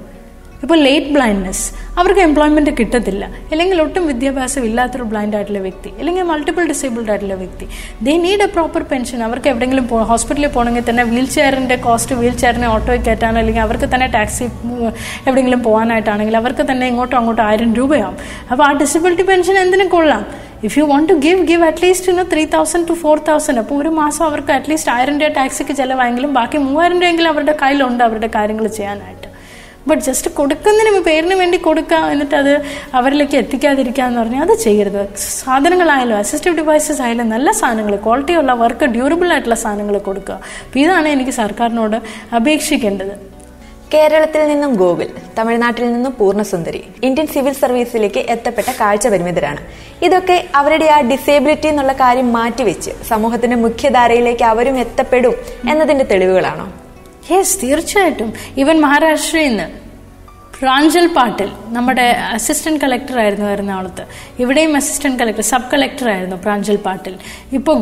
[SPEAKER 1] ഇപ്പോൾ ലേറ്റ് ബ്ലൈൻഡ്നെസ്, അവർക്ക് എംപ്ലോയ്മെന്റ് കിട്ടത്തില്ല, അല്ലെങ്കിൽ ഒട്ടും വിദ്യാഭ്യാസം ഇല്ലാത്തൊരു ബ്ലൈൻഡ് ആയിട്ടുള്ള വ്യക്തി, അല്ലെങ്കിൽ മൾട്ടിപ്പിൾ ഡിസേബിൾഡ് ആയിട്ടുള്ള വ്യക്തി, they need A proper pension. അവർക്ക് എവിടെയെങ്കിലും ഹോസ്പിറ്റലിൽ പോകണമെങ്കിൽ തന്നെ വീൽ ചെയറിന്റെ കോസ്റ്റ്, വീൽ ചെയറിനെ ഓട്ടോയിൽ കയറ്റാനോ, അല്ലെങ്കിൽ അവർക്ക് തന്നെ ടാക്സി എവിടെയെങ്കിലും പോകാനായിട്ടാണെങ്കിൽ അവർക്ക് തന്നെ ഇങ്ങോട്ടും അങ്ങോട്ടും 1000 രൂപയാവും. അപ്പോൾ ആ ഡിസബിലിറ്റി പെൻഷൻ എന്തിനും കൊള്ളാം. If you want to give at least 3000 to 4000. അപ്പോൾ ഒരു മാസം അവർക്ക് അറ്റ്ലീസ്റ്റ് 1000 രൂപ ടാക്സിക്ക് ചിലവായെങ്കിലും ബാക്കി 3000 രൂപയെങ്കിലും അവരുടെ കയ്യിലുണ്ട് അവരുടെ കാര്യങ്ങൾ ചെയ്യാനായിട്ട്. ബട്ട് ജസ്റ്റ് കൊടുക്കുന്നതിന് പേരിന് വേണ്ടി കൊടുക്കുക, എന്നിട്ട് അത് അവരിലേക്ക് എത്തിക്കാതിരിക്കുക എന്ന് പറഞ്ഞാൽ അത് ചെയ്യരുത്. സാധനങ്ങളായാലും അസിസ്റ്റീവ് ഡിവൈസസ് ആയാലും നല്ല സാധനങ്ങൾ, ക്വാളിറ്റി ഉള്ള വർക്ക്, ഡ്യൂറബിൾ ആയിട്ടുള്ള സാധനങ്ങൾ കൊടുക്കുക. അപ്പോൾ ഇതാണ് എനിക്ക് സർക്കാരിനോട് അപേക്ഷിക്കേണ്ടത്.
[SPEAKER 2] കേരളത്തിൽ നിന്നും ഗോകുൽ, തമിഴ്നാട്ടിൽ നിന്നും പൂർണ്ണസുന്ദരി ഇന്ത്യൻ സിവിൽ സർവീസിലേക്ക് എത്തപ്പെട്ട കാഴ്ച പരിമിതരാണ്. ഇതൊക്കെ അവരുടെ ആ ഡിസേബിലിറ്റി എന്നുള്ള കാര്യം മാറ്റിവെച്ച് സമൂഹത്തിന്റെ മുഖ്യധാരയിലേക്ക് അവരും എത്തപ്പെടും എന്നതിന്റെ തെളിവുകളാണോ?
[SPEAKER 1] യെസ്, തീർച്ചയായിട്ടും. ഈവൻ മഹാരാഷ്ട്രയിൽ നിന്ന് പ്രാഞ്ചൽ പാട്ടിൽ നമ്മുടെ അസിസ്റ്റന്റ് കളക്ടർ ആയിരുന്നു എറണാകുളത്ത്. ഇവിടെയും അസിസ്റ്റന്റ് കളക്ടർ, സബ് കളക്ടർ ആയിരുന്നു പ്രാഞ്ചൽ പാട്ടിൽ. ഇപ്പോൾ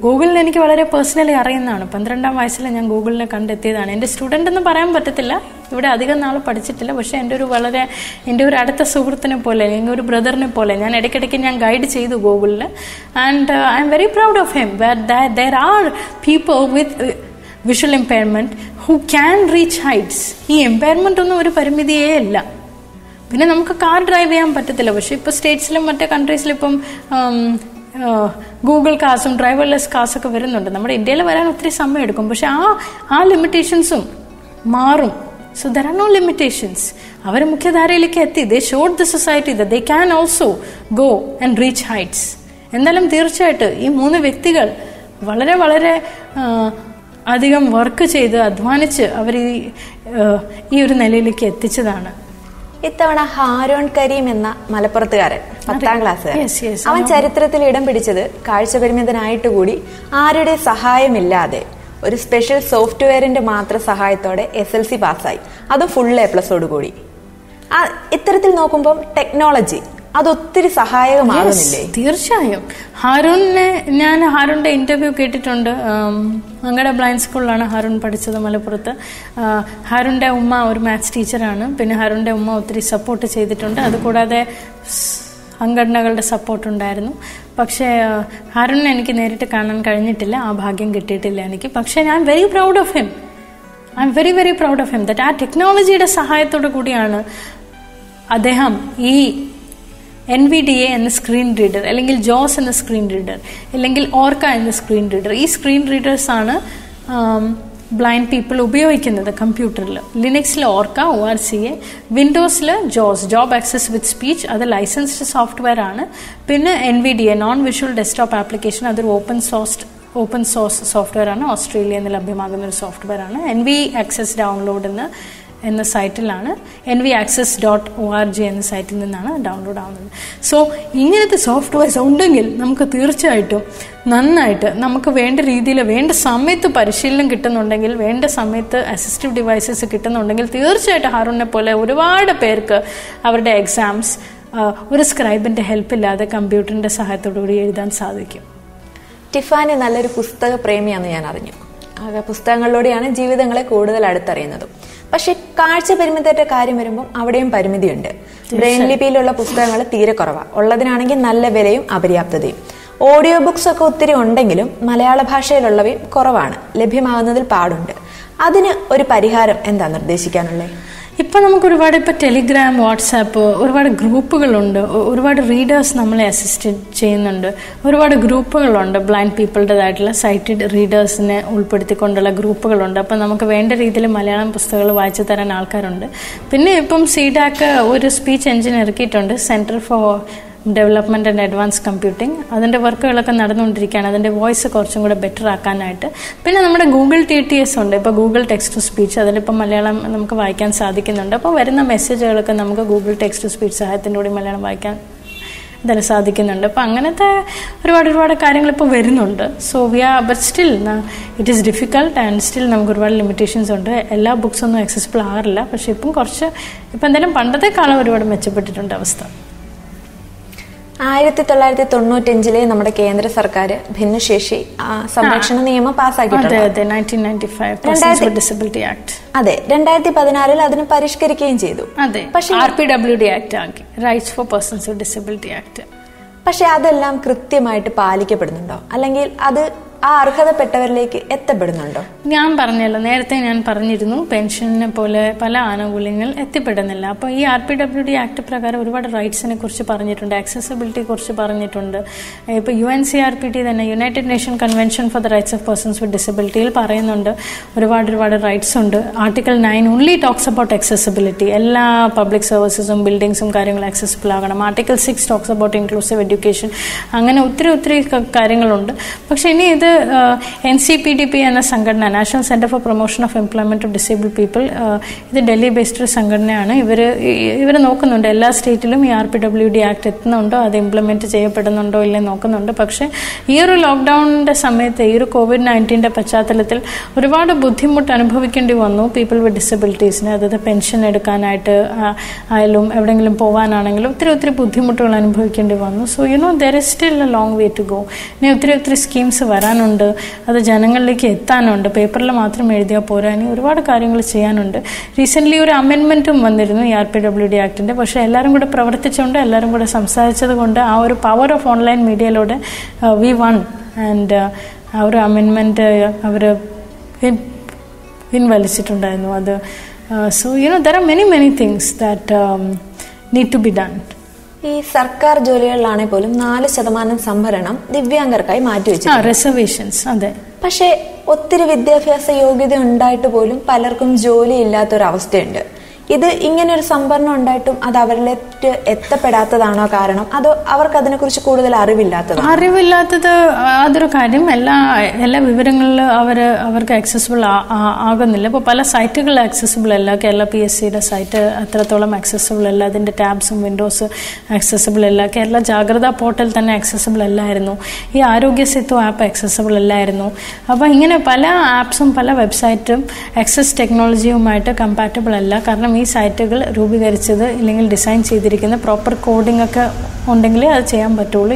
[SPEAKER 1] ഗൂഗിളിൽ എനിക്ക് വളരെ പേഴ്സണലി അറിയുന്നതാണ്. 12ാം വയസ്സിൽ ഞാൻ ഗൂഗിളിനെ കണ്ടെത്തിയതാണ്. എൻ്റെ സ്റ്റുഡൻ്റ് എന്ന് പറയാൻ പറ്റത്തില്ല, ഇവിടെ അധികം നാൾ പഠിച്ചിട്ടില്ല. പക്ഷേ എൻ്റെ ഒരു അടുത്ത സുഹൃത്തിനെ പോലെ, അല്ലെങ്കിൽ ഒരു ബ്രദറിനെ പോലെ ഞാൻ ഇടയ്ക്കിടയ്ക്ക് ഞാൻ ഗൈഡ് ചെയ്തു ഗൂഗിളിൽ. And I am very proud of him. There are people with visual impairment who can reach heights. ഈ എംപയർമെൻ്റ് ഒന്നും ഒരു പരിമിതിയേ അല്ല. പിന്നെ നമുക്ക് കാർ ഡ്രൈവ് ചെയ്യാൻ പറ്റത്തില്ല, പക്ഷെ ഇപ്പോൾ സ്റ്റേറ്റ്സിലും മറ്റേ കൺട്രീസിലും ഇപ്പം ഗൂഗിൾ കാർസും ഡ്രൈവർലെസ് കാർസൊക്കെ വരുന്നുണ്ട്. നമ്മുടെ ഇന്ത്യയിൽ വരാൻ ഒത്തിരി സമയം എടുക്കും, പക്ഷെ ആ ലിമിറ്റേഷൻസും മാറും. So there are no limitations. അവർ മുഖ്യധാരയിലേക്ക് എത്തി. They showed the society that they can also go and reach heights. എന്തായാലും തീർച്ചയായിട്ടും ഈ 3 വ്യക്തികൾ വളരെ വളരെ അധികം വർക്ക് ചെയ്ത് അധ്വാനിച്ച് അവർ ഈ ഒരു നിലയിലേക്ക് എത്തിച്ചതാണ്.
[SPEAKER 2] ഇത്തവണ ഹാരോൺ കരീം എന്ന മലപ്പുറത്തുകാരൻ 10ാം ക്ലാസ്സുകാരൻ, അവൻ ചരിത്രത്തിൽ ഇടം പിടിച്ചത് കാഴ്ചപരിമിതനായിട്ട് കൂടി ആരുടെ സഹായമില്ലാതെ ഒരു സ്പെഷ്യൽ സോഫ്റ്റ്വെയറിന്റെ മാത്രം സഹായത്തോടെ SLC പാസ്സായി, അതും ഫുൾ A+ കൂടി. ഇത്തരത്തിൽ നോക്കുമ്പോൾ ടെക്നോളജി അതൊത്തിരി സഹായകമാകുന്നില്ലേ?
[SPEAKER 1] തീർച്ചയായും. ഞാൻ ഹാരൂണിന്റെ ഇന്റർവ്യൂ കേട്ടിട്ടുണ്ട്. മംഗള ബ്ലൈൻഡ് സ്കൂളിലാണ് ഹാരൂൺ പഠിച്ചത്, മലപ്പുറത്ത്. ഹാരൂണിന്റെ ഉമ്മ ഒരു മാത്സ് ടീച്ചറാണ്. പിന്നെ ഹാരൂണിന്റെ ഉമ്മ ഒത്തിരി സപ്പോർട്ട് ചെയ്തിട്ടുണ്ട്. അതുകൂടാതെ സംഘടനകളുടെ സപ്പോർട്ടുണ്ടായിരുന്നു. പക്ഷേ ഹാരൂണിനെ എനിക്ക് നേരിട്ട് കാണാൻ കഴിഞ്ഞിട്ടില്ല, ആ ഭാഗ്യം കിട്ടിയിട്ടില്ല എനിക്ക്. പക്ഷേ ഞാൻ very proud of him. I am very very proud of him that ആ ടെക്നോളജിയുടെ സഹായത്തോടു കൂടിയാണ് അദ്ദേഹം ഈ NVDA എന്ന സ്ക്രീൻ റീഡർ, അല്ലെങ്കിൽ ജോസ് എന്ന സ്ക്രീൻ റീഡർ, അല്ലെങ്കിൽ ഓർക്ക എന്ന സ്ക്രീൻ റീഡർ, ഈ സ്ക്രീൻ റീഡേഴ്സാണ് ബ്ലൈൻഡ് പീപ്പിൾ ഉപയോഗിക്കുന്നത് കമ്പ്യൂട്ടറിൽ. ലിനക്സിൽ ഓർക്ക ORCA, വിൻഡോസിൽ ജോബ് ആക്സസ് വിത്ത് സ്പീച്ച്, അത് ലൈസൻസ്ഡ് സോഫ്റ്റ്വെയർ ആണ്. പിന്നെ NVDA non visual desktop application, അതൊരു ഓപ്പൺ സോഴ്സ് സോഫ്റ്റ്വെയർ ആണ്. ഓസ്ട്രേലിയയിൽ നിന്ന് ലഭ്യമാകുന്ന ഒരു സോഫ്റ്റ്വെയർ ആണ്. NV ആക്സസ് ഡൗൺലോഡ് എന്ന സൈറ്റിലാണ്, nvaccess.org എന്ന സൈറ്റിൽ നിന്നാണ് ഡൗൺലോഡ് ആവുന്നത്. സോ ഇങ്ങനത്തെ സോഫ്റ്റ്വെയർസ് ഉണ്ടെങ്കിൽ നമുക്ക് തീർച്ചയായിട്ടും നന്നായിട്ട് നമുക്ക് വേണ്ട രീതിയിൽ വേണ്ട സമയത്ത് പരിശീലനം കിട്ടുന്നുണ്ടെങ്കിൽ, വേണ്ട സമയത്ത് അസിസ്റ്റീവ് ഡിവൈസസ് കിട്ടുന്നുണ്ടെങ്കിൽ, തീർച്ചയായിട്ടും ഹാറൂണിനെ പോലെ ഒരുപാട് പേർക്ക് അവരുടെ എക്സാംസ് ഒരു സ്ക്രൈബിൻ്റെ ഹെൽപ്പില്ലാതെ കമ്പ്യൂട്ടറിൻ്റെ സഹായത്തോടുകൂടി എഴുതാൻ സാധിക്കും.
[SPEAKER 2] ടിഫാനി നല്ലൊരു പുസ്തക പ്രേമിയാണെന്ന് ഞാൻ അറിഞ്ഞു. പുസ്തകങ്ങളിലൂടെയാണ് ജീവിതങ്ങളെ കൂടുതൽ അടുത്തറിയുന്നതും. പക്ഷെ കാഴ്ച പരിമിതരുടെ കാര്യം വരുമ്പോൾ അവിടെയും പരിമിതിയുണ്ട്. ബ്രെയിൻ ലിപിയിലുള്ള പുസ്തകങ്ങൾ തീരെ കുറവാണ്. ഉള്ളതിനാണെങ്കിൽ നല്ല വിലയും അപര്യാപ്തതയും. ഓഡിയോ ബുക്സ് ഒക്കെ ഒത്തിരി ഉണ്ടെങ്കിലും മലയാള ഭാഷയിലുള്ളവയും കുറവാണ്, ലഭ്യമാകുന്നതിൽ പാടുണ്ട്. അതിന് ഒരു പരിഹാരം എന്താ നിർദ്ദേശിക്കാനുള്ളത്?
[SPEAKER 1] ഇപ്പം നമുക്ക് ഒരുപാട് ടെലിഗ്രാം, വാട്സാപ്പ്, ഒരുപാട് ഗ്രൂപ്പുകളുണ്ട്. ഒരുപാട് റീഡേഴ്സ് നമ്മളെ അസിസ്റ്റ് ചെയ്യുന്നുണ്ട്. ഒരുപാട് ഗ്രൂപ്പുകളുണ്ട്, ബ്ലൈൻഡ് പീപ്പിളുടേതായിട്ടുള്ള സൈറ്റഡ് റീഡേഴ്സിനെ ഉൾപ്പെടുത്തിക്കൊണ്ടുള്ള ഗ്രൂപ്പുകളുണ്ട്. അപ്പം നമുക്ക് വേണ്ട രീതിയിൽ മലയാളം പുസ്തകങ്ങൾ വായിച്ചു തരാൻ ആൾക്കാരുണ്ട്. പിന്നെ ഇപ്പം CDAC ഒരു സ്പീച്ച് എഞ്ചിൻ ഇറക്കിയിട്ടുണ്ട്, centre for development and advance computing. അതിൻ്റെ വർക്കുകളൊക്കെ നടന്നുകൊണ്ടിരിക്കുകയാണ്, അതിൻ്റെ വോയിസ് കുറച്ചും കൂടെ ബെറ്റർ ആക്കാനായിട്ട്. പിന്നെ നമ്മുടെ ഗൂഗിൾ TTS ഉണ്ട്, ഇപ്പോൾ ഗൂഗിൾ ടെക്സ്റ്റ് ടു സ്പീച്ച്, അതിലിപ്പോൾ മലയാളം നമുക്ക് വായിക്കാൻ സാധിക്കുന്നുണ്ട്. അപ്പോൾ വരുന്ന മെസ്സേജുകളൊക്കെ നമുക്ക് ഗൂഗിൾ ടെക്സ്റ്റ് ടു സ്പീച്ച് സഹായത്തിൻ്റെ കൂടി മലയാളം വായിക്കാൻ എന്തായാലും സാധിക്കുന്നുണ്ട്. അപ്പോൾ അങ്ങനത്തെ ഒരുപാട് കാര്യങ്ങൾ ഇപ്പോൾ വരുന്നുണ്ട്. So but still it is difficult and still നമുക്ക് ഒരുപാട് ലിമിറ്റേഷൻസ് ഉണ്ട്. എല്ലാ ബുക്സൊന്നും ആക്സസിബിൾ ആകാറില്ല. പക്ഷേ ഇപ്പം എന്തായാലും പണ്ടത്തെക്കാളും ഒരുപാട് മെച്ചപ്പെട്ടിട്ടുണ്ട് അവസ്ഥ.
[SPEAKER 2] 1995 നമ്മുടെ കേന്ദ്ര സർക്കാർ ഭിന്നശേഷി സംരക്ഷണ നിയമം പാസ്സാക്കിയിട്ടുണ്ട്. അതെ, 2016 അതിന് പരിഷ്കരിക്കുകയും ചെയ്തു.
[SPEAKER 1] പക്ഷേ RPWD ആക്ട് ആക്കി, rights for persons with disability act.
[SPEAKER 2] പക്ഷെ അതെല്ലാം കൃത്യമായിട്ട് പാലിക്കപ്പെടുന്നുണ്ടോ, അല്ലെങ്കിൽ അത് ആ അർഹതപ്പെട്ടവരിലേക്ക് എത്തപ്പെടുന്നുണ്ടോ?
[SPEAKER 1] ഞാൻ പറഞ്ഞല്ലോ, നേരത്തെ ഞാൻ പറഞ്ഞിരുന്നു, പെൻഷനെ പോലെ പല ആനുകൂല്യങ്ങൾ എത്തിപ്പെടുന്നില്ല. അപ്പോൾ ഈ RPWD ആക്ട് പ്രകാരം ഒരുപാട് റൈറ്റ്സിനെ കുറിച്ച് പറഞ്ഞിട്ടുണ്ട്, ആക്സസിബിലിറ്റിയെ കുറിച്ച് പറഞ്ഞിട്ടുണ്ട്. ഇപ്പോൾ UNCRPT തന്നെ, united nation convention for the rights of persons with ഡിസബിലിറ്റിയിൽ പറയുന്നുണ്ട് ഒരുപാട് റൈറ്റ്സ് ഉണ്ട്. Article 9 only talks about accessibility, എല്ലാ പബ്ലിക് സർവീസസും ബിൽഡിങ്സും കാര്യങ്ങളും ആക്സസിബിൾ ആകണം. Article 6 talks about inclusive education. അങ്ങനെ ഒത്തിരി കാര്യങ്ങളുണ്ട്. പക്ഷെ ഇനി ഇത് NCPDP എന്ന സംഘടന, national center for promotion of employment of disabled people, ഇത് ഡൽഹി ബേസ്ഡ് ഒരു സംഘടനയാണ്. ഇവർ നോക്കുന്നുണ്ട് എല്ലാ സ്റ്റേറ്റിലും ഈ RPWD ആക്ട് എത്തുന്നുണ്ടോ, അത് ഇംപ്ലിമെന്റ് ചെയ്യപ്പെടുന്നുണ്ടോ ഇല്ലേ നോക്കുന്നുണ്ട്. പക്ഷേ ഈ ഒരു ലോക്ക്ഡൌണിന്റെ സമയത്ത്, ഈ ഒരു COVID-19 പശ്ചാത്തലത്തിൽ ഒരുപാട് ബുദ്ധിമുട്ട് അനുഭവിക്കേണ്ടി വന്നു പീപ്പിൾ വിത്ത് ഡിസബിലിറ്റീസിന്. അതായത് പെൻഷൻ എടുക്കാനായിട്ട് ആയാലും എവിടെയെങ്കിലും പോകാനാണെങ്കിലും ഒത്തിരി ബുദ്ധിമുട്ടുകൾ അനുഭവിക്കേണ്ടി വന്നു. So there is still a long way to go. ഇനി ഒത്തിരി സ്കീംസ് വരാനുണ്ട്, അത് ജനങ്ങളിലേക്ക് എത്താനുണ്ട്. പേപ്പറിൽ മാത്രം എഴുതിയാൽ പോരാ, ഇനി ഒരുപാട് കാര്യങ്ങൾ ചെയ്യാനുണ്ട്. റീസെൻ്റ്ലി ഒരു അമെൻമെൻറ്റും വന്നിരുന്നു ഈ RPWD ആക്ടിൻ്റെ. പക്ഷേ എല്ലാവരും കൂടെ പ്രവർത്തിച്ചുകൊണ്ട്, എല്ലാവരും കൂടെ സംസാരിച്ചത് കൊണ്ട് ആ ഒരു പവർ ഓഫ് ഓൺലൈൻ മീഡിയയിലൂടെ വി വൺ. ആൻഡ് ആ ഒരു അമെൻമെൻറ്റ് അവർ പിൻവലിച്ചിട്ടുണ്ടായിരുന്നു. അത് so there are many things that need to be done.
[SPEAKER 2] ഈ സർക്കാർ ജോലികളിലാണെങ്കിൽ പോലും 4% സംവരണം ദിവ്യാംഗർക്കായി മാറ്റിവെച്ചു,
[SPEAKER 1] റിസർവേഷൻസ്. അതെ.
[SPEAKER 2] പക്ഷെ ഒത്തിരി വിദ്യാഭ്യാസ യോഗ്യത ഉണ്ടായിട്ട് പോലും പലർക്കും ജോലി ഇല്ലാത്തൊരവസ്ഥയുണ്ട്. ഇത് ഇങ്ങനെ ഒരു സംവരണം ഉണ്ടായിട്ടും അത് അവരിലേക്ക് എത്തപ്പെടാത്തതാണോ കാരണം, അതോ അവർക്ക് അതിനെക്കുറിച്ച് കൂടുതൽ അറിവില്ലാത്തത്
[SPEAKER 1] അതൊരു കാര്യം. എല്ലാ വിവരങ്ങളിലും അവർക്ക് ആക്സസിബിൾ ആകുന്നില്ല. ഇപ്പോൾ പല സൈറ്റുകൾ ആക്സസിബിൾ അല്ല. കേരള PSCയുടെ സൈറ്റ് അത്രത്തോളം ആക്സസിബിൾ അല്ല. അതിൻ്റെ ടാബ്സും വിൻഡോസ് ആക്സസിബിൾ അല്ല. കേരള ജാഗ്രത പോർട്ടൽ തന്നെ ആക്സസിബിൾ അല്ലായിരുന്നു. ഈ ആരോഗ്യ സേതു ആപ്പ് ആക്സസിബിൾ അല്ലായിരുന്നു. അപ്പോൾ ഇങ്ങനെ പല ആപ്സും പല വെബ്സൈറ്റും ആക്സസ് ടെക്നോളജിയുമായിട്ട് കമ്പാറ്റബിൾ അല്ല. കാരണം ഈ സൈറ്റുകൾ രൂപീകരിച്ചത് ഇല്ലെങ്കിൽ ഡിസൈൻ ചെയ്തിരിക്കുന്ന പ്രോപ്പർ കോഡിംഗ് ഒക്കെ ഉണ്ടെങ്കിലേ അത് ചെയ്യാൻ പറ്റുള്ളൂ.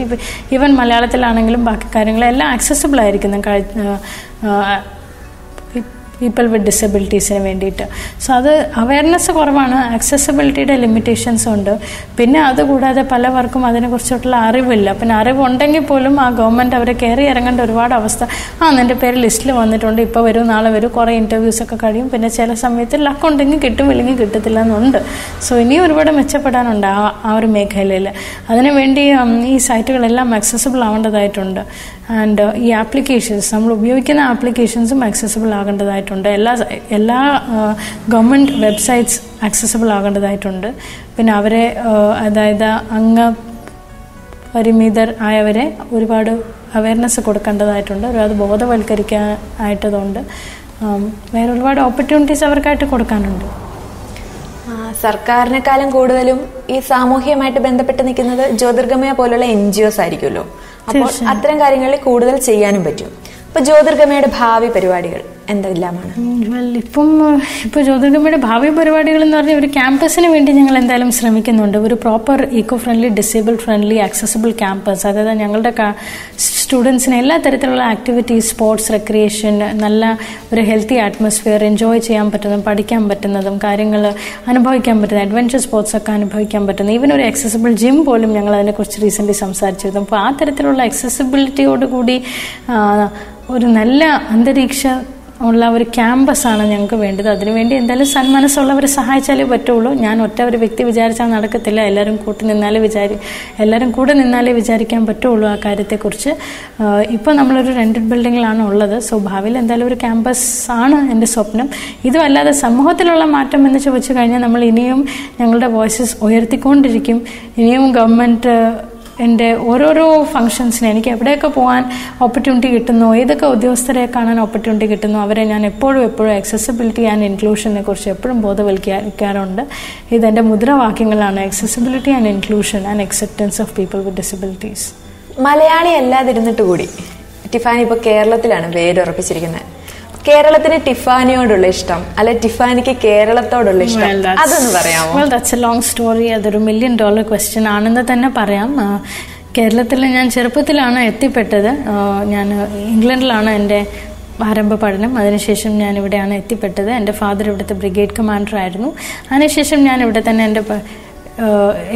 [SPEAKER 1] ഈവൻ മലയാളത്തിലാണെങ്കിലും ബാക്കി കാര്യങ്ങളെല്ലാം ആക്സസിബിൾ ആയിരിക്കുന്നു പീപ്പിൾ വിത്ത് ഡിസബിലിറ്റീസിന് വേണ്ടിയിട്ട്. സോ അത് അവയർനെസ് കുറവാണ്, ആക്സസിബിലിറ്റിയുടെ ലിമിറ്റേഷൻസ് ഉണ്ട്. പിന്നെ അതുകൂടാതെ പലവർക്കും അതിനെക്കുറിച്ചിട്ടുള്ള അറിവില്ല. പിന്നെ അറിവുണ്ടെങ്കിൽ പോലും ആ ഗവൺമെൻറ് അവരെ കയറി ഇറങ്ങേണ്ട ഒരുപാട് അവസ്ഥ. നിൻ്റെ പേര് ലിസ്റ്റിൽ വന്നിട്ടുണ്ട്, ഇപ്പോൾ വരും, നാളെ വരും, കുറേ ഇൻ്റർവ്യൂസൊക്കെ കഴിയും. പിന്നെ ചില സമയത്ത് ലക്ക് ഉണ്ടെങ്കിൽ കിട്ടും, ഇല്ലെങ്കിൽ കിട്ടത്തില്ല എന്നുണ്ട്. സോ ഇനിയും ഒരുപാട് മെച്ചപ്പെടാനുണ്ട് ആ ഒരു മേഖലയിൽ. അതിനുവേണ്ടി ഈ സൈറ്റുകളെല്ലാം ആക്സസിബിൾ ആവേണ്ടതായിട്ടുണ്ട്. ആൻഡ് ഈ ആപ്ലിക്കേഷൻസ്, നമ്മൾ ഉപയോഗിക്കുന്ന ആപ്ലിക്കേഷൻസും ആക്സസിബിൾ ആകേണ്ടതായിട്ടുണ്ട്. എല്ലാ ഗവൺമെൻറ് വെബ്സൈറ്റ്സ് ആക്സസിബിൾ ആകേണ്ടതായിട്ടുണ്ട്. പിന്നെ അവരെ, അതായത് പരിമിതർ ആയവരെ ഒരുപാട് അവയർനെസ് കൊടുക്കേണ്ടതായിട്ടുണ്ട്. ഒരുപാട് ബോധവൽക്കരിക്കാനായിട്ടതുകൊണ്ട് വേറെ ഒരുപാട് ഓപ്പർച്യൂണിറ്റീസ് അവർക്കായിട്ട് കൊടുക്കാനുണ്ട്.
[SPEAKER 2] സർക്കാരിനെക്കാളും കൂടുതലും ഈ സാമൂഹികമായിട്ട് ബന്ധപ്പെട്ട് നിൽക്കുന്നത് ജ്യോതിർഗമയ പോലുള്ള NGOs ആയിരിക്കുമല്ലോ. അപ്പോൾ അത്തരം കാര്യങ്ങളിൽ കൂടുതൽ ചെയ്യാനും പറ്റും. അപ്പൊ ജ്യോതിർഗമയുടെ ഭാവി പരിപാടികൾ എന്തെല്ലാമാണ്?
[SPEAKER 1] ഇപ്പോൾ ജ്യോതിർഗമയുടെ ഭാവി പരിപാടികൾ എന്ന് പറഞ്ഞാൽ ഒരു ക്യാമ്പസിന് വേണ്ടി ഞങ്ങൾ എന്തായാലും ശ്രമിക്കുന്നുണ്ട്. ഒരു proper Eeco friendly, disable friendly, accessible campus. അതായത് ഞങ്ങളുടെ സ്റ്റുഡൻസിന് എല്ലാ തരത്തിലുള്ള ആക്ടിവിറ്റീസ്, സ്പോർട്സ്, റെക്രിയേഷൻ, നല്ല ഒരു ഹെൽത്തി അറ്റ്മോസ്ഫിയർ, എൻജോയ് ചെയ്യാൻ പറ്റുന്നതും പഠിക്കാൻ പറ്റുന്നതും കാര്യങ്ങൾ അനുഭവിക്കാൻ പറ്റുന്ന അഡ്വഞ്ചർ സ്പോർട്സ് ഒക്കെ അനുഭവിക്കാൻ പറ്റുന്നത്. ഈവൻ ഒരു ആക്സസിബിൾ ജിം പോലും ഞങ്ങൾ അതിനെക്കുറിച്ച് റീസെൻ്റ്ലി സംസാരിച്ചിരുന്നു. അപ്പോൾ ആ തരത്തിലുള്ള ആക്സസിബിലിറ്റിയോടുകൂടി ഒരു നല്ല അന്തരീക്ഷം ഉള്ള ഒരു ക്യാമ്പസാണ് ഞങ്ങൾക്ക് വേണ്ടത്. അതിനുവേണ്ടി എന്തായാലും സന്മനസ്സുള്ളവർ സഹായിച്ചാലേ പറ്റുള്ളൂ. ഞാൻ ഒരു വ്യക്തി വിചാരിച്ചാൽ നടക്കത്തില്ല. എല്ലാവരും കൂടെ നിന്നാലേ വിചാരിക്കാൻ പറ്റുള്ളൂ ആ കാര്യത്തെക്കുറിച്ച്. ഇപ്പോൾ നമ്മളൊരു റെൻറ്റഡ് ബിൽഡിങ്ങിലാണ് ഉള്ളത്. സോ ഭാവിയിൽ എന്തായാലും ഒരു ക്യാമ്പസ് ആണ് എൻ്റെ സ്വപ്നം. ഇതും അല്ലാതെ സമൂഹത്തിലുള്ള മാറ്റം എന്ന് ചോദിച്ചു കഴിഞ്ഞാൽ നമ്മൾ ഇനിയും ഞങ്ങളുടെ വോയിസസ് ഉയർത്തിക്കൊണ്ടിരിക്കും. ഇനിയും ഗവൺമെൻറ് എൻ്റെ ഓരോരോ ഫംഗ്ഷൻസിന് എനിക്ക് എവിടെയൊക്കെ പോകാൻ ഓപ്പർച്യൂണിറ്റി കിട്ടുന്നു, ഏതൊക്കെ ഉദ്യോഗസ്ഥരെ കാണാൻ ഓപ്പർച്യൂണിറ്റി കിട്ടുന്നു, അവരെ ഞാൻ എപ്പോഴും ആക്സസിബിലിറ്റി ആൻഡ് ഇൻക്ലൂഷനെ കുറിച്ച് എപ്പോഴും ബോധവൽക്കരിക്കാറുണ്ട്. ഇതെൻ്റെ മുദ്രാവാക്യങ്ങളാണ്: accessibility and inclusion and acceptance of people with disabilities.
[SPEAKER 2] Malayali അല്ലാതിരുന്നിട്ട് കൂടി ടിഫാനി ഇപ്പോൾ കേരളത്തിലാണ് വേരുറപ്പിച്ചിരിക്കുന്നത്. കേരളത്തിന് ടിഫാനിയോടുള്ള ഇഷ്ടം, അല്ലെ ടിഫാനിക്ക് കേരളത്തോടുള്ള ഇഷ്ടം, അതൊന്ന് പറയാമോ?
[SPEAKER 1] Well, that's a long story. അതൊരു $1 million question ആണെന്ന് തന്നെ പറയാം. കേരളത്തിൽ ഞാൻ ചെറുപ്പത്തിലാണ് എത്തിപ്പെട്ടത്. ഞാൻ ഇംഗ്ലണ്ടിലാണ് എൻ്റെ ആരംഭ പഠനം. അതിനുശേഷം ഞാൻ ഇവിടെയാണ് എത്തിപ്പെട്ടത്. എൻ്റെ ഫാദർ ഇവിടുത്തെ ബ്രിഗേഡ് കമാൻഡർ ആയിരുന്നു. അതിനുശേഷം ഞാൻ ഇവിടെ തന്നെ എൻ്റെ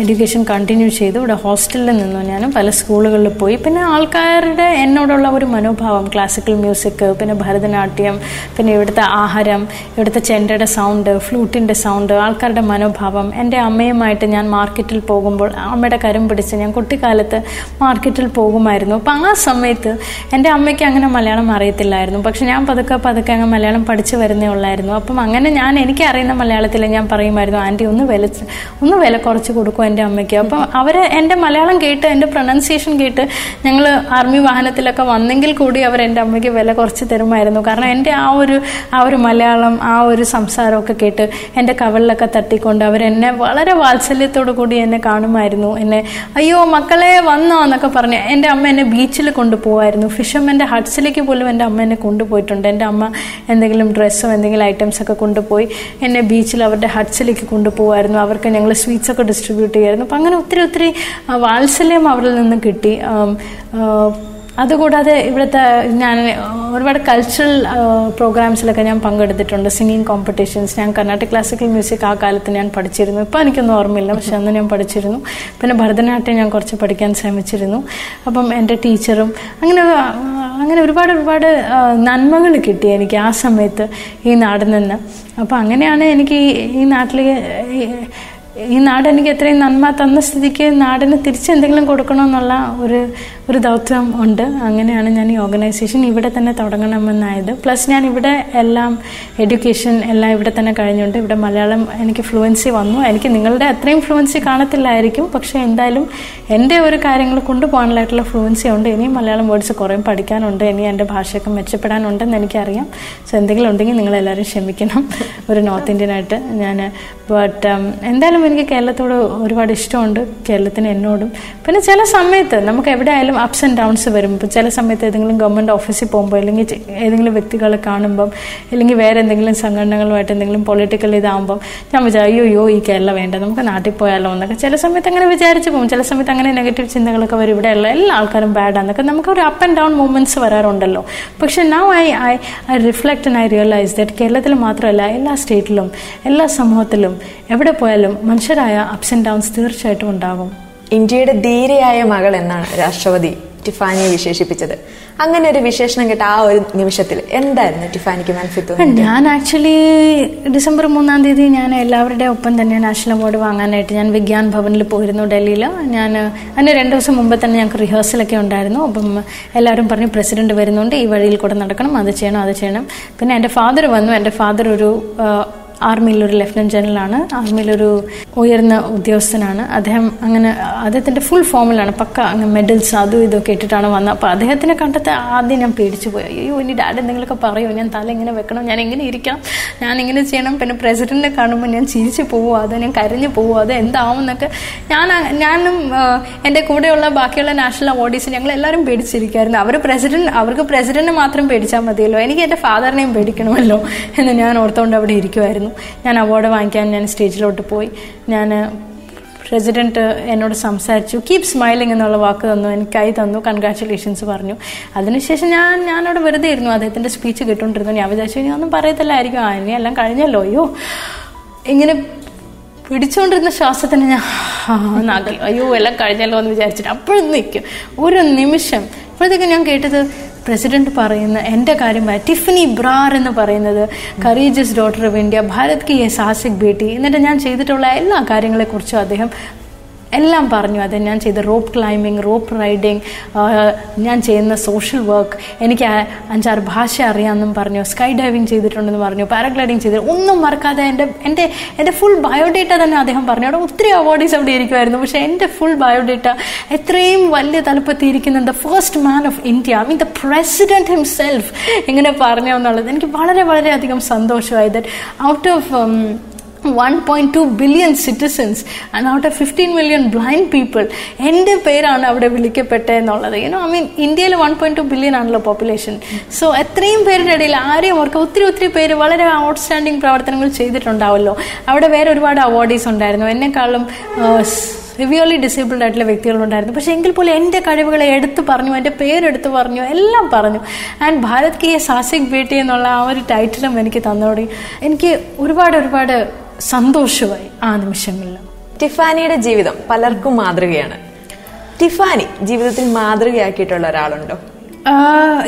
[SPEAKER 1] എഡ്യൂക്കേഷൻ കണ്ടിന്യൂ ചെയ്തു. ഇവിടെ ഹോസ്റ്റലിൽ നിന്നു. ഞാനും പല സ്കൂളുകളിൽ പോയി. പിന്നെ ആൾക്കാരുടെ എന്നോടുള്ള ഒരു മനോഭാവം, ക്ലാസിക്കൽ മ്യൂസിക്, പിന്നെ ഭരതനാട്യം, പിന്നെ ഇവിടുത്തെ ആഹാരം, ഇവിടുത്തെ ചെണ്ടയുടെ സൗണ്ട്, ഫ്ലൂട്ടിൻ്റെ സൗണ്ട്, ആൾക്കാരുടെ മനോഭാവം. എൻ്റെ അമ്മയുമായിട്ട് ഞാൻ മാർക്കറ്റിൽ പോകുമ്പോൾ അമ്മയുടെ കരം പിടിച്ച് ഞാൻ കുട്ടിക്കാലത്ത് മാർക്കറ്റിൽ പോകുമായിരുന്നു. അപ്പം ആ സമയത്ത് എൻ്റെ അമ്മയ്ക്ക് അങ്ങനെ മലയാളം അറിയത്തില്ലായിരുന്നു. പക്ഷെ ഞാൻ പതുക്കെ അങ്ങ് മലയാളം പഠിച്ചു വരുന്നേ ഉള്ളായിരുന്നു. അപ്പം അങ്ങനെ എനിക്ക് അറിയുന്ന മലയാളത്തിൽ ഞാൻ പറയുമായിരുന്നു, ആൻറ്റി ഒന്ന് വില കുറച്ച് കൊടുക്കും എൻ്റെ അമ്മയ്ക്ക്. അപ്പം അവർ എൻ്റെ മലയാളം കേട്ട് എൻ്റെ പ്രൊനൗൺസിയേഷൻ കേട്ട് ഞങ്ങൾ ആർമി വാഹനത്തിലൊക്കെ വന്നെങ്കിൽ കൂടി അവർ എൻ്റെ അമ്മയ്ക്ക് വില കുറച്ച് തരുമായിരുന്നു. കാരണം എൻ്റെ ആ ഒരു മലയാളം, ആ ഒരു സംസാരമൊക്കെ കേട്ട് എൻ്റെ കവളിലൊക്കെ തട്ടിക്കൊണ്ട് അവരെന്നെ വളരെ വാത്സല്യത്തോടു കൂടി എന്നെ കാണുമായിരുന്നു. എന്നെ അയ്യോ മക്കളെ വന്നോ എന്നൊക്കെ പറഞ്ഞ് എൻ്റെ അമ്മ എന്നെ ബീച്ചിൽ കൊണ്ടുപോകുമായിരുന്നു. ഫിഷർമെൻ്റെ ഹട്ട്സിലേക്ക് പോലും എൻ്റെ അമ്മ എന്നെ കൊണ്ടുപോയിട്ടുണ്ട്. എൻ്റെ അമ്മ എന്തെങ്കിലും ഡ്രസ്സോ എന്തെങ്കിലും ഐറ്റംസ് ഒക്കെ കൊണ്ടുപോയി എന്നെ ബീച്ചിൽ അവരുടെ ഹട്ട്സിലേക്ക് കൊണ്ടുപോകുമായിരുന്നു. അവർക്ക് ഞങ്ങൾ സ്വീറ്റ്സ് ഒക്കെ ഡിസ്ട്രിബ്യൂട്ട് ചെയ്യായിരുന്നു. അപ്പം അങ്ങനെ ഒത്തിരി ഒത്തിരി വാത്സല്യം അവരിൽ നിന്ന് കിട്ടി. അതുകൂടാതെ ഇവിടുത്തെ ഞാൻ ഒരുപാട് കൾച്ചറൽ പ്രോഗ്രാംസിലൊക്കെ ഞാൻ പങ്കെടുത്തിട്ടുണ്ട്. Singing competitions. ഞാൻ കർണാട്ടിക് ക്ലാസിക്കൽ മ്യൂസിക് ആ കാലത്ത് ഞാൻ പഠിച്ചിരുന്നു. ഇപ്പോൾ എനിക്കൊന്നും ഓർമ്മയില്ല, പക്ഷെ അന്ന് ഞാൻ പഠിച്ചിരുന്നു. പിന്നെ ഭരതനാട്യം ഞാൻ കുറച്ച് പഠിക്കാൻ ശ്രമിച്ചിരുന്നു. അപ്പം എൻ്റെ ടീച്ചറും അങ്ങനെ ഒരുപാട് നന്മകൾ കിട്ടി എനിക്ക് ആ സമയത്ത് ഈ നാടിൽ നിന്ന്. അപ്പം അങ്ങനെയാണ് എനിക്ക് ഈ നാട് എനിക്ക് എത്രയും നന്മ തന്ന സ്ഥിതിക്ക് നാടിന് തിരിച്ചെന്തെങ്കിലും കൊടുക്കണമെന്നുള്ള ഒരു ദൗത്യം ഉണ്ട്. അങ്ങനെയാണ് ഞാൻ ഈ ഓർഗനൈസേഷൻ ഇവിടെ തന്നെ തുടങ്ങണമെന്നായത്. പ്ലസ് ഞാൻ ഇവിടെ എല്ലാം എഡ്യൂക്കേഷൻ എല്ലാം ഇവിടെ തന്നെ കഴിഞ്ഞുകൊണ്ട് ഇവിടെ മലയാളം എനിക്ക് ഫ്ലുവൻസി വന്നു. എനിക്ക് നിങ്ങളുടെ അത്രയും ഫ്ലുവൻസി കാണത്തില്ലായിരിക്കും, പക്ഷേ എന്തായാലും എൻ്റെ ഒരു കാര്യങ്ങൾ കൊണ്ടുപോകാനായിട്ടുള്ള ഫ്ലുവൻസി ഉണ്ട്. ഇനിയും മലയാളം വേർഡ്സ് കുറേ പഠിക്കാനുണ്ട്. ഇനി എൻ്റെ ഭാഷയൊക്കെ മെച്ചപ്പെടാനുണ്ടെന്ന് എനിക്കറിയാം. സോ എന്തെങ്കിലും ഉണ്ടെങ്കിൽ നിങ്ങളെല്ലാവരും ക്ഷമിക്കണം, ഒരു നോർത്ത് ഇന്ത്യനായിട്ട് ഞാൻ. ബട്ട് എന്തായാലും എനിക്ക് കേരളത്തോട് ഒരുപാട് ഇഷ്ടമുണ്ട്, കേരളത്തിന് എന്നോടും. പിന്നെ ചില സമയത്ത് നമുക്ക് എവിടെയായാലും അപ്സ് ആൻഡ് ഡൗൺസ് വരും. ഇപ്പോൾ ചില സമയത്ത് ഏതെങ്കിലും ഗവൺമെൻറ് ഓഫീസിൽ പോകുമ്പോൾ, അല്ലെങ്കിൽ ഏതെങ്കിലും വ്യക്തികളെ കാണുമ്പം, അല്ലെങ്കിൽ വേറെ എന്തെങ്കിലും സംഘടനകളുമായിട്ട് എന്തെങ്കിലും പൊളിറ്റിക്കൽ ഇതാകുമ്പം ഞാൻ വിചാരിക്കും അയ്യോ ഈ കേരളം വേണ്ട, നമുക്ക് നാട്ടിൽ പോയാലോ എന്നൊക്കെ ചില സമയത്ത് അങ്ങനെ വിചാരിച്ച് പോകും. ചില സമയത്ത് അങ്ങനെ നെഗറ്റീവ് ചിന്തകളൊക്കെ വരും, ഇവിടെയുള്ള എല്ലാ ആൾക്കാരും ബാഡാന്നൊക്കെ നമുക്കൊരു അപ്പ് ആൻഡ് ഡൗൺ മൂവ്മെൻറ്റ്സ് വരാറുണ്ടല്ലോ. പക്ഷെ now I reflect and I realise that കേരളത്തിൽ മാത്രമല്ല എല്ലാ സ്റ്റേറ്റിലും എല്ലാ സമൂഹത്തിലും എവിടെ പോയാലും മനുഷ്യരായ അപ്സ് ആൻഡ് ഡൗൺസ് തീർച്ചയായിട്ടും ഉണ്ടാകും.
[SPEAKER 2] ഇന്ത്യയുടെ ധീരയായ മകൾ എന്നാണ് രാഷ്ട്രപതി ടിഫാനിയെ വിശേഷിപ്പിച്ചത്. അങ്ങനെ ഒരു വിശേഷണം കേട്ട ആ ഒരു നിമിഷത്തിൽ എന്തായിരുന്നു ടിഫാനിക്ക് മനസ്സിൽ തോന്നിയത്?
[SPEAKER 1] ഞാൻ ആക്ച്വലി ഡിസംബർ 3 ഞാൻ എല്ലാവരുടെ ഒപ്പം തന്നെ നാഷണൽ അവാർഡ് വാങ്ങാനായിട്ട് ഞാൻ വിജ്ഞാൻ ഭവനിൽ പോയിരുന്നു ഡൽഹിയിൽ. ഞാൻ അതിന് 2 ദിവസം മുമ്പ് തന്നെ ഞങ്ങൾക്ക് റിഹേഴ്സലൊക്കെ ഉണ്ടായിരുന്നു. അപ്പം എല്ലാവരും പറഞ്ഞു പ്രസിഡന്റ് വരുന്നുണ്ട്, ഈ വഴിയിൽ കൂടെ നടക്കണം, അത് ചെയ്യണം. പിന്നെ എൻ്റെ ഫാദർ വന്നു. എൻ്റെ ഫാദർ ഒരു ആർമിയിലൊരു ലെഫ്റ്റനന്റ് ജനറലാണ്, ആർമിയിലൊരു ഉയർന്ന ഉദ്യോഗസ്ഥനാണ്. അദ്ദേഹത്തിൻ്റെ ഫുൾ ഫോമിലാണ്, പക്ക മെഡൽസ് അതും ഇതൊക്കെ ഇട്ടിട്ടാണ് വന്നത്. അപ്പോൾ അദ്ദേഹത്തിനെ കണ്ടിട്ട് ആദ്യം ഞാൻ പേടിച്ചു പോയി. അയ്യോ ഇനി ഡാഡ് എന്തെങ്കിലുമൊക്കെ പറയുമോ, ഞാൻ തല ഇങ്ങനെ വെക്കണം, ഞാൻ എങ്ങനെ ഇരിക്കണം, ഞാൻ ഇങ്ങനെ ചെയ്യണം. പിന്നെ പ്രസിഡന്റിനെ കാണുമ്പോൾ ഞാൻ ചിരിച്ചു പോവുമോ, അതോ ഞാൻ കരഞ്ഞു പോവുമോ, അത് എന്താവും എന്നൊക്കെ ഞാനും എൻ്റെ കൂടെയുള്ള ബാക്കിയുള്ള നാഷണൽ അവാർഡീസ് ഞങ്ങൾ എല്ലാവരും പേടിച്ചിരിക്കുകയായിരുന്നു. അവർക്ക് പ്രസിഡന്റിനെ മാത്രം പേടിച്ചാൽ മതിയല്ലോ, എനിക്ക് എൻ്റെ ഫാദറിനെയും പേടിക്കണമല്ലോ എന്ന് ഞാൻ ഓർത്തുകൊണ്ട് അവിടെ ഇരിക്കുമായിരുന്നു. ഞാൻ അവാർഡ് വാങ്ങിക്കാൻ ഞാൻ സ്റ്റേജിലോട്ട് പോയി. ഞാൻ പ്രസിഡന്റ് എന്നോട് സംസാരിച്ചു, കീപ് സ്മൈലിംഗ് എന്നുള്ള വാക്ക് തന്നു, എനിക്ക് കൈ തന്നു, കൺഗ്രാറ്റുലേഷൻസ് പറഞ്ഞു. അതിനുശേഷം ഞാനവിടെ വെറുതെ ഇരുന്നു, അദ്ദേഹത്തിൻ്റെ സ്പീച്ച് കേട്ടുകൊണ്ടിരുന്നു. ഞാൻ വിചാരിച്ചു ഇനി ഒന്നും പറയത്തില്ലായിരിക്കും, ഇനി എല്ലാം കഴിഞ്ഞല്ലോ. അയ്യോ ഇങ്ങനെ പിടിച്ചുകൊണ്ടിരുന്ന ശ്വാസത്തിന് ഞാൻ നാക്കി അയ്യോ എല്ലാം കഴിഞ്ഞല്ലോ എന്ന് വിചാരിച്ചിട്ട് അപ്പോഴും നിൽക്കും ഒരു നിമിഷം. അപ്പോഴത്തേക്കും ഞാൻ കേട്ടത് പ്രസിഡന്റ് പറയുന്ന എൻ്റെ കാര്യം, ടിഫനി ബ്രാർ എന്ന് പറയുന്നത് courageous daughter of India, Bharat കി സാഹസിക് ബേട്ടി. എന്നിട്ട് ഞാൻ ചെയ്തിട്ടുള്ള എല്ലാ കാര്യങ്ങളെക്കുറിച്ചും അദ്ദേഹം എല്ലാം പറഞ്ഞു. അത് ഞാൻ ചെയ്ത റോപ്പ് ക്ലൈമ്പിങ്, റോപ്പ് റൈഡിങ്, ഞാൻ ചെയ്യുന്ന സോഷ്യൽ വർക്ക്, എനിക്ക് 5-6 ഭാഷ അറിയാമെന്നും പറഞ്ഞു, സ്കൈ ഡൈവിങ് ചെയ്തിട്ടുണ്ടെന്ന് പറഞ്ഞു, പാരാഗ്ലൈഡിങ് ചെയ്തിട്ട് ഒന്നും മറക്കാതെ എൻ്റെ ഫുൾ ബയോഡേറ്റ തന്നെ അദ്ദേഹം പറഞ്ഞു. അവിടെ ഒത്തിരി അവാർഡീസ് അവിടെ ഇരിക്കുമായിരുന്നു, പക്ഷേ എൻ്റെ ഫുൾ ബയോഡേറ്റ എത്രയും വലിയ തലപ്പത്തിരിക്കുന്ന the first man of India, I mean the president himself ഇങ്ങനെ പറഞ്ഞു എന്നുള്ളത് എനിക്ക് വളരെ വളരെയധികം സന്തോഷമായി. That out of 1.2 billion citizens and out of 15 million blind people എൻ്റെ പേരാണ് അവിടെ വിളിക്കപ്പെട്ടതെന്നുള്ളത്. ഐ മീൻ ഇന്ത്യയിൽ 1.2 billion ആണല്ലോ പോപ്പുലേഷൻ. സോ എത്രയും പേരുടെ ഇടയിൽ ആരെയും ഓർക്കുക, ഒത്തിരി പേര് വളരെ ഔട്ട്സ്റ്റാൻഡിങ് പ്രവർത്തനങ്ങൾ ചെയ്തിട്ടുണ്ടാവല്ലോ. അവിടെ വേറെ ഒരുപാട് അവാർഡീസ് ഉണ്ടായിരുന്നു, എന്നെക്കാളും സിവിയർലി ഡിസേബിൾഡ് ആയിട്ടുള്ള വ്യക്തികളുണ്ടായിരുന്നു. പക്ഷേ എങ്കിൽ പോലും എൻ്റെ കഴിവുകളെ എടുത്തു പറഞ്ഞു, എൻ്റെ പേരെടുത്ത് പറഞ്ഞു, എല്ലാം പറഞ്ഞു. ആൻഡ് ഭാരത് കി സാഹസിക് ബേട്ടി എന്നുള്ള ആ ഒരു ടൈറ്റിലും എനിക്ക് തന്നോടെ എനിക്ക് ഒരുപാട് സന്തോഷമായി ആ നിമിഷങ്ങളിൽ.
[SPEAKER 2] ടിഫാനിയുടെ ജീവിതം പലർക്കും മാതൃകയാണ്. ടിഫാനി ജീവിതത്തിൽ മാതൃകയാക്കിയിട്ടുള്ള ഒരാളുണ്ടോ?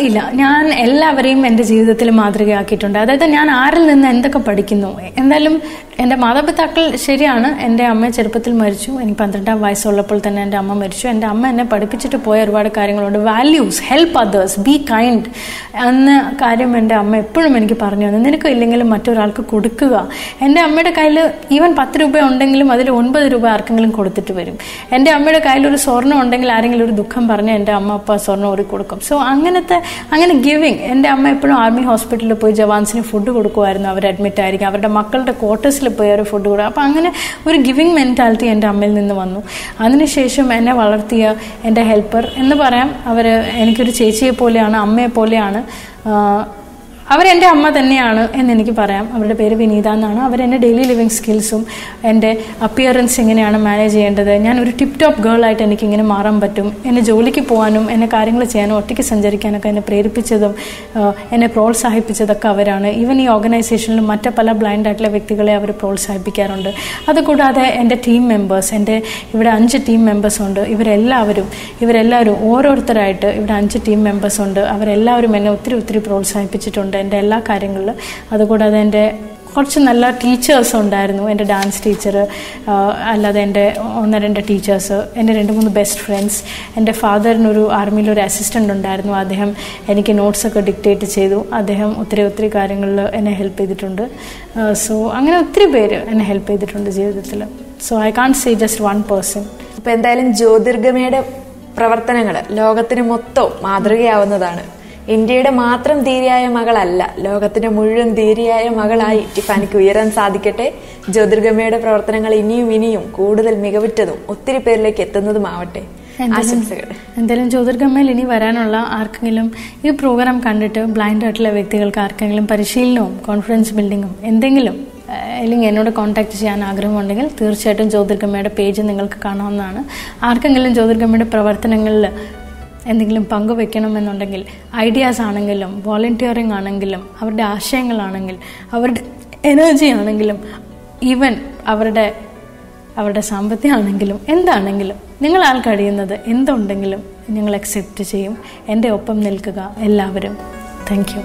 [SPEAKER 1] ഇല്ല, ഞാൻ എല്ലാവരെയും എൻ്റെ ജീവിതത്തിൽ മാതൃകയാക്കിയിട്ടുണ്ട്. അതായത് ഞാൻ ആരിൽ നിന്ന് എന്തൊക്കെ പഠിക്കുന്നു. എന്തായാലും എൻ്റെ മാതാപിതാക്കൾ ശരിയാണ്. എൻ്റെ അമ്മ ചെറുപ്പത്തിൽ മരിച്ചു. എനിക്ക് 12 വയസ്സുള്ളപ്പോൾ തന്നെ എൻ്റെ അമ്മ മരിച്ചു. എൻ്റെ അമ്മ എന്നെ പഠിപ്പിച്ചിട്ട് പോയ ഒരുപാട് കാര്യങ്ങളുണ്ട്. Values, help others, be kind എന്ന കാര്യം എൻ്റെ അമ്മ എപ്പോഴും എനിക്ക് പറഞ്ഞു തന്നു. നിനക്ക് ഇല്ലെങ്കിലും മറ്റൊരാൾക്ക് കൊടുക്കുക. എൻ്റെ അമ്മയുടെ കയ്യിൽ ഈവൻ 10 രൂപ ഉണ്ടെങ്കിലും അതിൽ 9 രൂപ ആർക്കെങ്കിലും കൊടുത്തിട്ട് വരും. എൻ്റെ അമ്മയുടെ കയ്യിൽ ഒരു സ്വർണ്ണം ഉണ്ടെങ്കിൽ ആരെങ്കിലും ഒരു ദുഃഖം പറഞ്ഞാൽ എൻ്റെ അമ്മ അപ്പം സ്വർണ്ണം ഒരു കൊടുക്കും. സോ അങ്ങനെ ഗിവിങ്. എൻ്റെ അമ്മ എപ്പോഴും ആർമി ഹോസ്പിറ്റലിൽ പോയി ജവാൻസിന് ഫുഡ് കൊടുക്കുമായിരുന്നു. അവർ അഡ്മിറ്റ് ആയിരിക്കും, അവരുടെ മക്കളുടെ ക്വാർട്ടേഴ്സിൽ പോയി അവർ ഫുഡ് കൊടുക്കും. അപ്പം അങ്ങനെ ഒരു ഗിവിങ് മെൻറ്റാലിറ്റി എൻ്റെ അമ്മയിൽ നിന്ന് വന്നു. അതിനുശേഷം എന്നെ വളർത്തിയ എൻ്റെ ഹെൽപ്പർ എന്ന് പറയാം, അവർ എനിക്കൊരു ചേച്ചിയെ പോലെയാണ്, അമ്മയെ പോലെയാണ്. അവരെൻ്റെ അമ്മ തന്നെയാണ് എന്നെനിക്ക് പറയാം. അവരുടെ പേര് വിനീത എന്നാണ്. അവരെന്നെ ഡെയിലി ലിവിങ് സ്കിൽസും എൻ്റെ അപ്പിയറൻസ് എങ്ങനെയാണ് മാനേജ് ചെയ്യേണ്ടത്, ഞാൻ ഒരു ടിപ്പ് ടോപ്പ് ഗേളായിട്ട് എനിക്കിങ്ങനെ മാറാൻ പറ്റും, എന്നെ ജോലിക്ക് പോകാനും എന്നെ കാര്യങ്ങൾ ചെയ്യാനും ഒറ്റയ്ക്ക് സഞ്ചരിക്കാനൊക്കെ എന്നെ പ്രേരിപ്പിച്ചതും എന്നെ പ്രോത്സാഹിപ്പിച്ചതൊക്കെ അവരാണ്. ഈവൻ ഈ ഓർഗനൈസേഷനിൽ മറ്റ് പല ബ്ലൈൻഡ് ആയിട്ടുള്ള വ്യക്തികളെ അവർ പ്രോത്സാഹിപ്പിക്കാറുണ്ട്. അതുകൂടാതെ എൻ്റെ ടീം മെമ്പേഴ്സ്, എൻ്റെ ഇവിടെ 5 ടീം മെമ്പേഴ്സ് ഉണ്ട്. ഇവരെല്ലാവരും ഓരോരുത്തരായിട്ട് ഇവിടെ 5 ടീം മെമ്പേഴ്സ് ഉണ്ട്. അവരെല്ലാവരും എന്നെ ഒത്തിരി പ്രോത്സാഹിപ്പിച്ചിട്ടുണ്ട് എൻ്റെ എല്ലാ കാര്യങ്ങളിലും. അതുകൂടാതെ എൻ്റെ കുറച്ച് നല്ല ടീച്ചേഴ്സ് ഉണ്ടായിരുന്നു. എൻ്റെ ഡാൻസ് ടീച്ചർ, അല്ലാതെ എൻ്റെ 1-2 ടീച്ചേഴ്സ്, എൻ്റെ 2-3 ബെസ്റ്റ് ഫ്രണ്ട്സ്. എൻ്റെ ഫാദറിനൊരു ആർമിയിലൊരു അസിസ്റ്റൻ്റ് ഉണ്ടായിരുന്നു. അദ്ദേഹം എനിക്ക് നോട്ട്സൊക്കെ ഡിക്റ്റേറ്റ് ചെയ്തു. അദ്ദേഹം ഒത്തിരി കാര്യങ്ങളിൽ എന്നെ ഹെൽപ്പ് ചെയ്തിട്ടുണ്ട്. സോ അങ്ങനെ ഒത്തിരി പേര് എന്നെ ഹെൽപ്പ് ചെയ്തിട്ടുണ്ട് ജീവിതത്തിൽ. So I can't say just one person.
[SPEAKER 2] ഇപ്പം എന്തായാലും ജ്യോതിർഗമയുടെ പ്രവർത്തനങ്ങൾ ലോകത്തിന് മൊത്തം മാതൃകയാവുന്നതാണ്. ഇന്ത്യയുടെ മാത്രം ധീരയായ മകളല്ല, ലോകത്തിന്റെ മുഴുവൻ ധീരയായ മകളായി ടിഫാനിക്ക് ഉയരാൻ സാധിക്കട്ടെ. ജ്യോതിർഗമയുടെ പ്രവർത്തനങ്ങൾ ഇനിയും കൂടുതൽ മികവുറ്റതും ഒത്തിരി പേരിലേക്ക് എത്തുന്നതുമാവട്ടെ. ആശംസകൾ.
[SPEAKER 1] എന്തായാലും ജ്യോതിർഗമയിൽ ഇനി വരാനുള്ള ആർക്കെങ്കിലും ഈ പ്രോഗ്രാം കണ്ടിട്ട് ബ്ലൈൻഡ് ആയിട്ടുള്ള വ്യക്തികൾക്ക് ആർക്കെങ്കിലും പരിശീലനവും കോൺഫിഡൻസ് ബിൽഡിങ്ങും എന്തെങ്കിലും അല്ലെങ്കിൽ എന്നോട് കോൺടാക്ട് ചെയ്യാൻ ആഗ്രഹമുണ്ടെങ്കിൽ തീർച്ചയായിട്ടും ജ്യോതിർഗമയുടെ പേജ് നിങ്ങൾക്ക് കാണാവുന്നതാണ്. ആർക്കെങ്കിലും ജ്യോതിർഗമയുടെ പ്രവർത്തനങ്ങളിൽ എന്തെങ്കിലും പങ്കുവെക്കണമെന്നുണ്ടെങ്കിൽ, ഐഡിയാസ് ആണെങ്കിലും വോളണ്ടിയറിങ് ആണെങ്കിലും അവരുടെ ആശയങ്ങളാണെങ്കിൽ അവരുടെ എനർജി ആണെങ്കിലും ഈവൻ അവരുടെ സാമ്പത്തികമാണെങ്കിലും എന്താണെങ്കിലും നിങ്ങളാൽ കഴിയുന്നത് എന്തുണ്ടെങ്കിലും ഞങ്ങൾ അക്സെപ്റ്റ് ചെയ്യും. എൻ്റെ ഒപ്പം നിൽക്കുക എല്ലാവരും. Thank you.